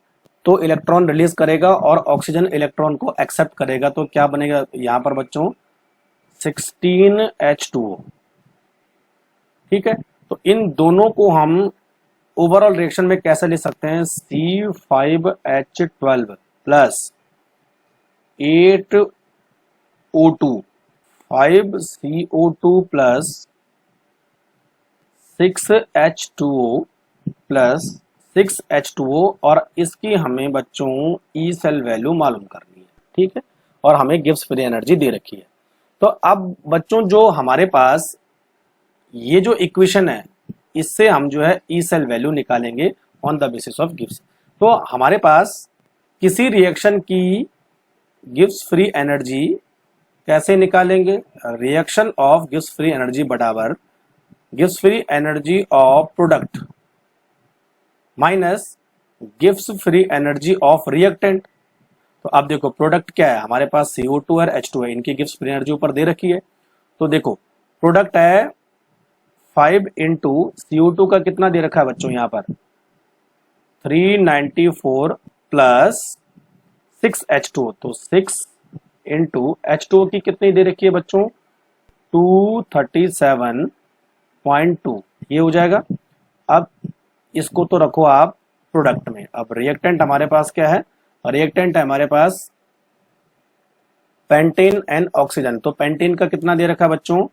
तो इलेक्ट्रॉन रिलीज करेगा और ऑक्सीजन इलेक्ट्रॉन को एक्सेप्ट करेगा। तो क्या बनेगा यहां पर बच्चों, 16H2O। ठीक है, तो इन दोनों को हम ओवरऑल रिएक्शन में कैसे ले सकते हैं, C5H12 plus 8O2, 5CO2 plus 6H2O plus 6H2O, और इसकी हमें बच्चों ई सेल वैल्यू मालूम करनी है। ठीक है, और हमें गिब्स फ्री एनर्जी दे रखी है। तो अब बच्चों जो हमारे पास ये जो इक्वेशन है, इससे हम जो है ई सेल वैल्यू निकालेंगे on the basis of Gibbs. तो हमारे पास किसी रिएक्शन की गिब्स फ्री एनर्जी कैसे निकालेंगे, reaction of Gibbs free energy बराबर Gibbs free energy of product minus Gibbs free energy of reactant. तो अब देखो प्रोडक्ट क्या है, हमारे पास CO2 और H2 है, इनकी गिब्स फ्री एनर्जी ऊपर दे रखी है। तो देखो प्रोडक्ट है 5 इंटू CO2 का कितना दे रखा है बच्चों, यहाँ पर 394 प्लस 6H2O, तो 6 इंटू H2O की कितनी दे रखी है बच्चों, 237.2, ये हो जाएगा। अब इसको तो रखो आप प्रोडक्ट में। अब रिएक्टेंट हमारे पास क्या है, रिएक्टेंट है हमारे पास पेंटेन एंड ऑक्सीजन। तो पेंटेन का कितना दे रखा है बच्चों,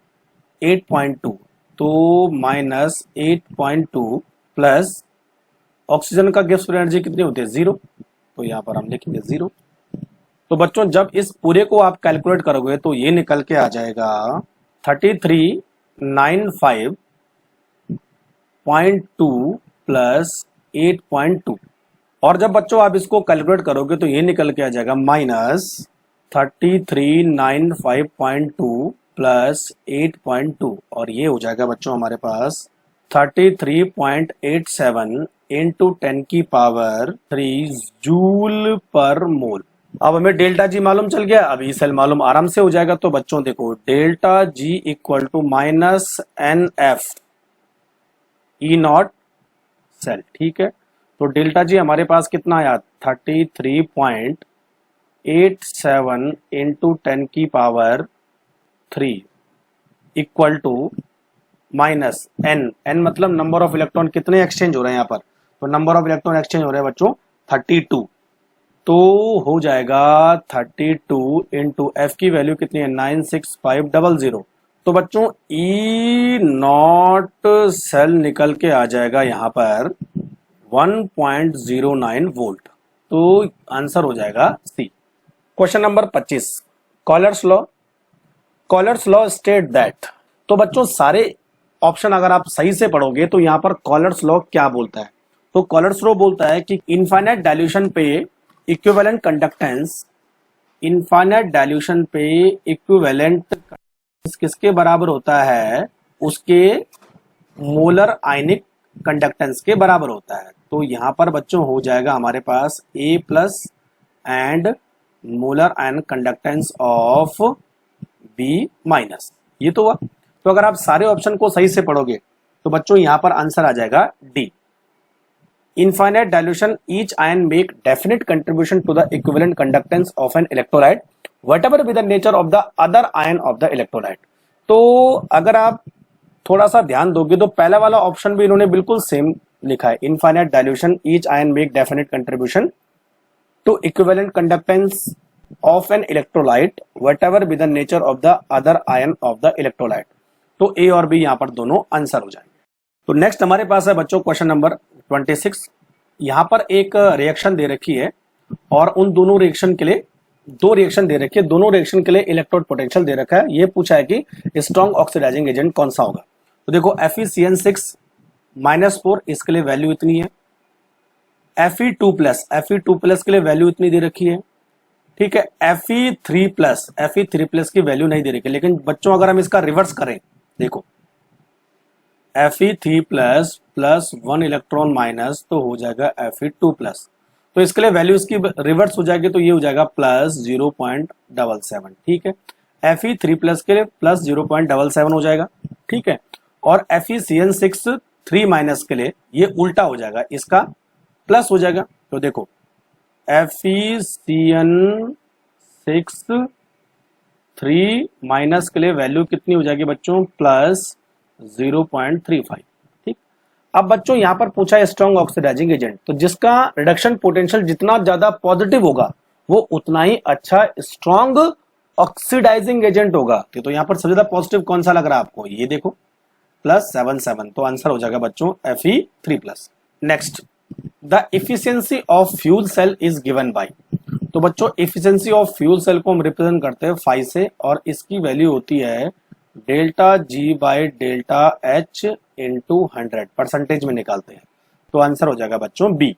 8.2, तो माइनस 8.2 प्लस ऑक्सीजन का गिब्स फ्री एनर्जी कितनी होती है, 0, तो यहां पर हम लिखेंगे 0। तो बच्चों जब इस पूरे को आप कैलकुलेट करोगे तो ये निकल के आ जाएगा 3395.2 प्लस 8.2, और जब बच्चों आप इसको कैलकुलेट करोगे तो ये निकल के आ जाएगा माइनस 3395.2 प्लस 8.2, और ये हो जाएगा बच्चों हमारे पास 33.87 इंटू 10 की पावर 3 जूल पर मोल। अब हमें डेल्टा जी मालूम चल गया, अब ई सेल मालूम आराम से हो जाएगा। तो बच्चों देखो delta G equal to minus NF E not cell. ठीक है, तो डेल्टा जी हमारे पास कितना आया, 33.87 इंटू 10 की power 3 equal to minus N, N मतलब नंबर ऑफ इलेक्ट्रॉन कितने एक्सचेंज हो रहे हैं यहाँ पर, तो नंबर ऑफ इलेक्ट्रॉन एक्सचेंज हो रहे हैं बच्चों 32, तो हो जाएगा 32 इंटू एफ की वैल्यू कितनी है, 96500। तो बच्चों ई नॉट सेल निकल के आ जाएगा यहाँ पर 1.09 वोल्ट। तो आंसर हो जाएगा C. Question number 25, Kohlrausch's law. Kohlrausch's law states that, तो बच्चों सारे ऑप्शन अगर आप सही से पढ़ोगे तो यहाँ पर कॉलर्स लॉ क्या बोलता है, तो कॉलर्स लॉ बोलता है कि इनफाइनाइट डाइल्यूशन पे इक्विवेलेंट कंडक्टेंस, इनफाइनाइट डाइल्यूशन पे इक्विवेलेंट कंडक्टेंस किसके बराबर होता है, उसके मोलर आयनिक कंडक्टेंस के बराबर होता है। तो यहां पर बच्चों हो जाएगा हमारे पास A plus and molar ion conductance of B minus, ये तो हुआ। तो अगर आप सारे ऑप्शन को सही से पढ़ोगे तो बच्चों यहां पर आंसर आ जाएगा D. Infinite dilution, each ion make definite contribution to the equivalent conductance of an electrolyte, whatever be the nature of the other ion of the electrolyte। तो अगर आप थोड़ा सा ध्यान दोगे तो पहला वाला ऑप्शन भी इन्होंने बिल्कुल सेम लिखा है, infinite dilution each ion make definite contribution to equivalent conductance of an electrolyte whatever be the nature of the other ion of the electrolyte. तो ए और बी यहाँ पर दोनों आंसर हो जाएंगे। तो नेक्स्ट हमारे पास है बच्चों क्वेश्चन नंबर 26। यहाँ पर एक रिएक्शन दे रखी है और उन दोनों रिएक्शन के लिए दो रिएक्शन दे रखी है, दोनों रिएक्शन के लिए इलेक्ट्रोड पोटेंशियल दे रखा है। ये पूछा है कि स्ट्रॉन्ग ऑक्सीडाइजिंग एजेंट कौन सा होगा। तो देखो FeCN6 -4 इसके लिए वैल्यू इतनी है, Fe2 प्लस के लिए वैल्यू इतनी दे रखी है, ठीक है। Fe3+ की वैल्यू नहीं दे रखी, लेकिन बच्चों अगर हम इसका रिवर्स करें, देखो Fe3+ प्लस 1 इलेक्ट्रॉन माइनस तो हो जाएगा Fe2+। तो इसके लिए वैल्यू इसकी रिवर्स हो जाएगी, तो ये हो जाएगा प्लस 0.77। ठीक है, Fe3+ के लिए प्लस 0.77 हो जाएगा। ठीक है, और FeCN6 3- के लिए ये उल्टा हो जाएगा, इसका प्लस हो जाएगा। तो देखो FeCN6 3- के लिए वैल्यू कितनी हो जाएगी बच्चों, प्लस 0.35। ठीक, अब बच्चों यहां पर पूछा है स्ट्रॉन्ग ऑक्सीडाइजिंग एजेंट, तो जिसका रिडक्शन पोटेंशियल जितना ज्यादा पॉजिटिव होगा वो उतना ही अच्छा स्ट्रॉन्ग ऑक्सीडाइजिंग एजेंट होगा। तो यहाँ पर सबसे ज्यादा पॉजिटिव कौन सा लग रहा है आपको, ये देखो +77। तो आंसर हो जाएगा बच्चों Fe3+। Next, the efficiency of fuel cell is given by. तो बच्चों इफिशियंसी ऑफ फ्यूल सेल को हम रिप्रेजेंट करते हैं 5 से, और इसकी वैल्यू होती है ΔG/ΔH इंटू 100, परसेंटेज में निकालते हैं। तो आंसर हो जाएगा बच्चों बी।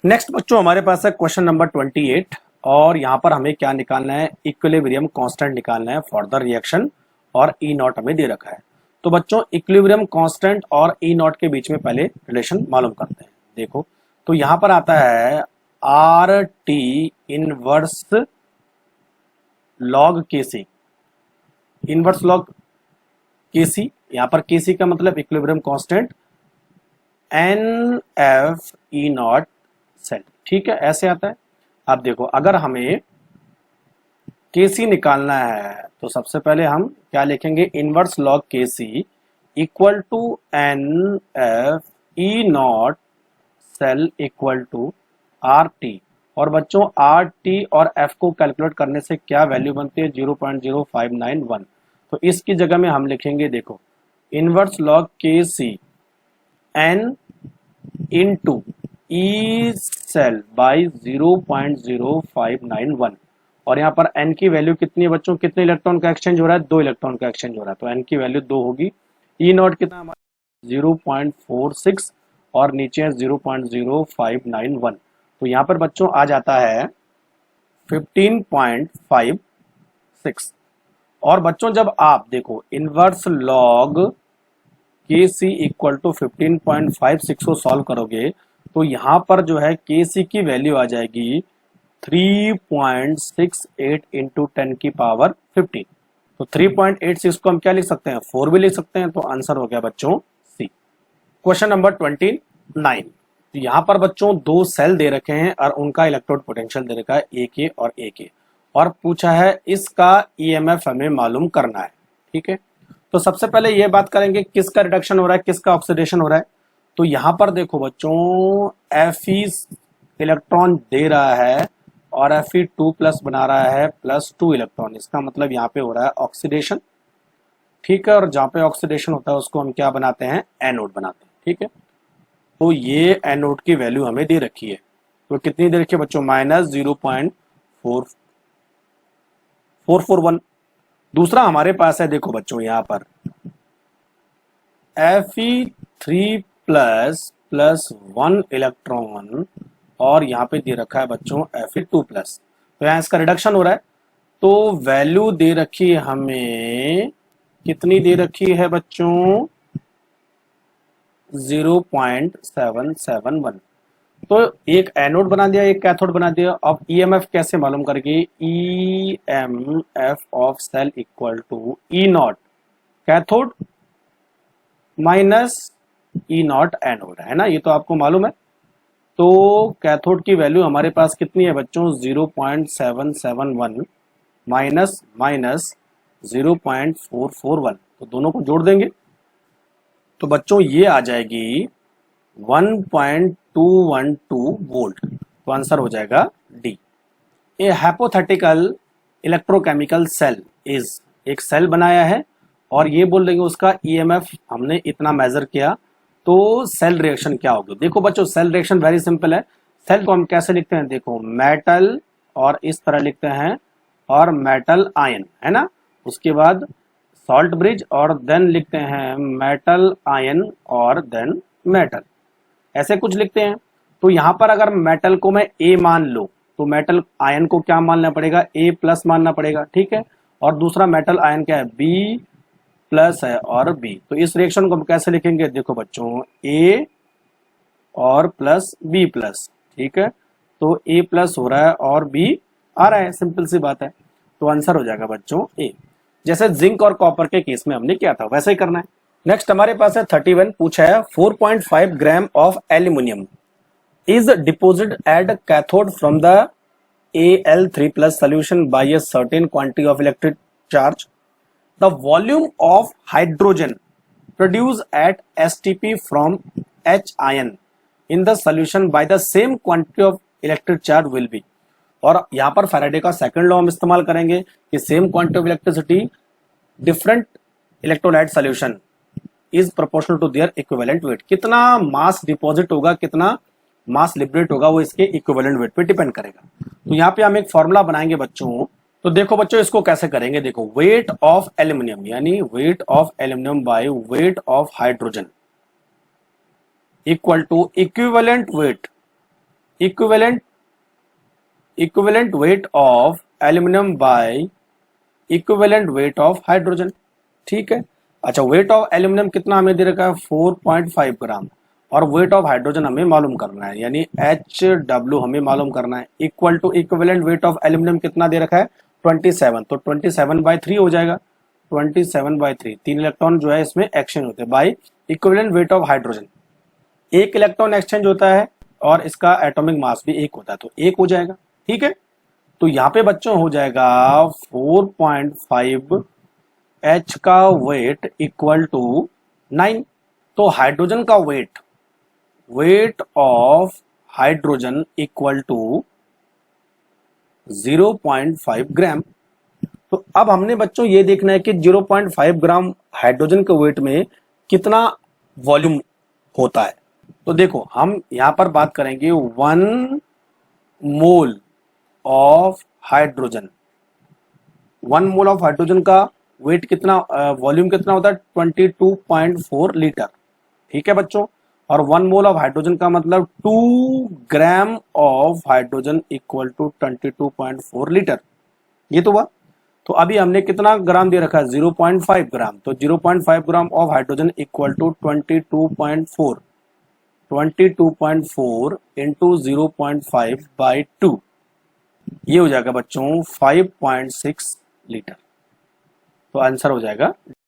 नेक्स्ट बच्चों हमारे पास है क्वेश्चन नंबर 28, और यहां पर हमें क्या निकालना है, इक्विलिब्रियम कांस्टेंट निकालना है फॉर द रिएक्शन, और ई नॉट हमें दे रखा है। तो बच्चों इक्विलिब्रियम कांस्टेंट और ई नॉट के बीच में पहले रिलेशन मालूम करते हैं। देखो तो यहां पर आता है R T inverse log K सी, इनवर्स लॉग के सी, यहां पर के सी का मतलब equilibrium constant, N F E not cell. ठीक है, ऐसे आता है। अब देखो अगर हमें के सी निकालना है तो सबसे पहले हम क्या लिखेंगे, inverse log K C equal to n F E not cell equal to R T. और बच्चों आर टी और एफ को कैलकुलेट करने से क्या वैल्यू बनती है, 0.0591। तो इसकी जगह में हम लिखेंगे, देखो inverse log K C N into E cell by 0.0591। और यहाँ पर एन की वैल्यू कितनी है बच्चों, कितने इलेक्ट्रॉन का एक्सचेंज हो रहा है, 2 इलेक्ट्रॉन का एक्सचेंज हो रहा है, तो एन की वैल्यू 2 होगी। ई नॉट कितना हमारा 0.46, और नीचे है 0.0591। तो यहाँ पर बच्चों आ जाता है 15.56। और बच्चों जब आप देखो inverse log K C equal to 15.56 को सॉल्व करोगे, तो यहां पर जो है के सी की वैल्यू आ जाएगी 3.68 इंटू 10⁻15। तो 3.86 को हम क्या लिख सकते हैं, 4 भी लिख सकते हैं। तो आंसर हो गया बच्चों सी। क्वेश्चन नंबर 29, तो यहां पर बच्चों 2 सेल दे रखे हैं और उनका इलेक्ट्रोड पोटेंशियल दे रखा है AK और AK, और पूछा है इसका EMF हमें मालूम करना है। ठीक है, तो सबसे पहले ये बात करेंगे किसका रिडक्शन हो रहा है, किसका ऑक्सीडेशन हो रहा है। तो यहां पर देखो बच्चों Fe इलेक्ट्रॉन दे रहा है और Fe2+ बना रहा है +2 इलेक्ट्रॉन, इसका मतलब यहाँ पे हो रहा है ऑक्सीडेशन। ठीक है, और जहाँ पे ऑक्सीडेशन होता है उसको हम क्या बनाते हैं, एनोड बनाते हैं। ठीक है, तो ये एनोड की वैल्यू हमें दे रखी है, तो कितनी दे रखी है बच्चों, -0.4441। दूसरा हमारे पास है, देखो बच्चों यहाँ पर Fe3+ प्लस 1 इलेक्ट्रॉन, और यहाँ पे दे रखा है बच्चों Fe2+। तो यहाँ इसका रिडक्शन हो रहा है, तो वैल्यू दे रखी है हमें, कितनी दे रखी है बच्चों, 0.771। तो एक एनोड बना दिया, एक कैथोड बना दिया। अब EMF कैसे मालूम करेंगे, EMF of cell equal to E not cathode minus E not anode, है ना, ये तो आपको मालूम है। तो कैथोड की वैल्यू हमारे पास कितनी है बच्चों, 0.771 माइनस 0.441, तो दोनों को जोड़ देंगे तो बच्चों ये आ जाएगी 1.212 वोल्ट। तो आंसर हो जाएगा D. A hypothetical electrochemical cell is, एक सेल बनाया है और ये बोल देंगे उसका EMF हमने इतना मेजर किया, तो सेल रिएक्शन क्या होगी। देखो बच्चों सेल रिएक्शन वेरी सिंपल है। सेल को हम कैसे लिखते हैं, देखो मेटल और इस तरह लिखते हैं, और मेटल आयन, है ना, उसके बाद सॉल्ट ब्रिज, और देन लिखते हैं मेटल आयन, और देन मेटल, ऐसे कुछ लिखते हैं। तो यहां पर अगर मेटल को मैं ए मान लो, तो मेटल आयन को क्या मानना पड़ेगा, ए प्लस मानना पड़ेगा, ठीक है। और दूसरा मेटल आयन क्या है, बी प्लस है और बी। तो इस रिएक्शन को हम कैसे लिखेंगे, देखो बच्चों, ए और प्लस बी प्लस, ठीक है। तो ए प्लस हो रहा है और बी आ रहा है, सिंपल सी बात है। तो आंसर हो जाएगा बच्चों ए। जैसे जिंक और कॉपर के केस में हमने किया था वैसे ही करना है। नेक्स्ट हमारे पास है 31, पूछा है 4.5 gram of aluminium is deposited at cathode from the Al3 plus solution by a certain quantity of electric charge. The volume of hydrogen produced at STP from H ion in the solution by the same quantity of electric charge will be. और यहाँ पर Faraday का second law हम इस्तेमाल करेंगे कि same quantity of electricity different electrolyte solution is proportional to their equivalent weight. कितना mass deposit होगा, कितना मास लिबरेट होगा, वो इसके इक्विवेलेंट वेट पे डिपेंड करेगा। तो यहाँ पे हम एक फॉर्मूला बनाएंगे बच्चों। तो देखो बच्चों इसको कैसे करेंगे, देखो वेट ऑफ एल्यूमिनियम यानी weight of aluminium by weight of hydrogen equal to equivalent weight of aluminium by equivalent weight of hydrogen, ठीक है। अच्छा, वेट ऑफ एल्यूमिनियम कितना हमें दे रखा है, 4.5 ग्राम, और वेट ऑफ हाइड्रोजन हमें मालूम करना है यानी HW हमें मालूम करना है। Equal to equivalent weight of aluminium कितना दे रखा है, 27, तो 27/3 हो जाएगा। 27/3, 3 इलेक्ट्रॉन जो है इसमें एक्सचेंज होते हैं bye equivalent weight of hydrogen. एक इलेक्ट्रॉन एक्सचेंज होता है और इसका एटॉमिक मास भी 1 होता है, तो 1 हो जाएगा, ठीक है। तो यहाँ पे बच्चों हो जाएगा 4.5 H का वेट इक्वल टू 9। तो हाइड्रोजन का weight of hydrogen equal to 0.5 gram. तो अब हमने बच्चों ये देखना है कि 0.5 ग्राम हाइड्रोजन के वेट में कितना वॉल्यूम होता है। तो देखो हम यहां पर बात करेंगे 1 mole of hydrogen. 1 mole of hydrogen का वेट कितना, वॉल्यूम कितना होता है, 22.4 लीटर, ठीक है बच्चों। और 1 मोल ऑफ हाइड्रोजन का मतलब 2 gram of hydrogen equal to 22.4 litre, ये तो हुआ। तो अभी हमने कितना ग्राम दे रखा है, 0.5 ग्राम। तो 0.5 gram of hydrogen equal to 22.4 into 0.5/2, ये हो जाएगा बच्चों 5.6 लीटर। तो आंसर हो जाएगा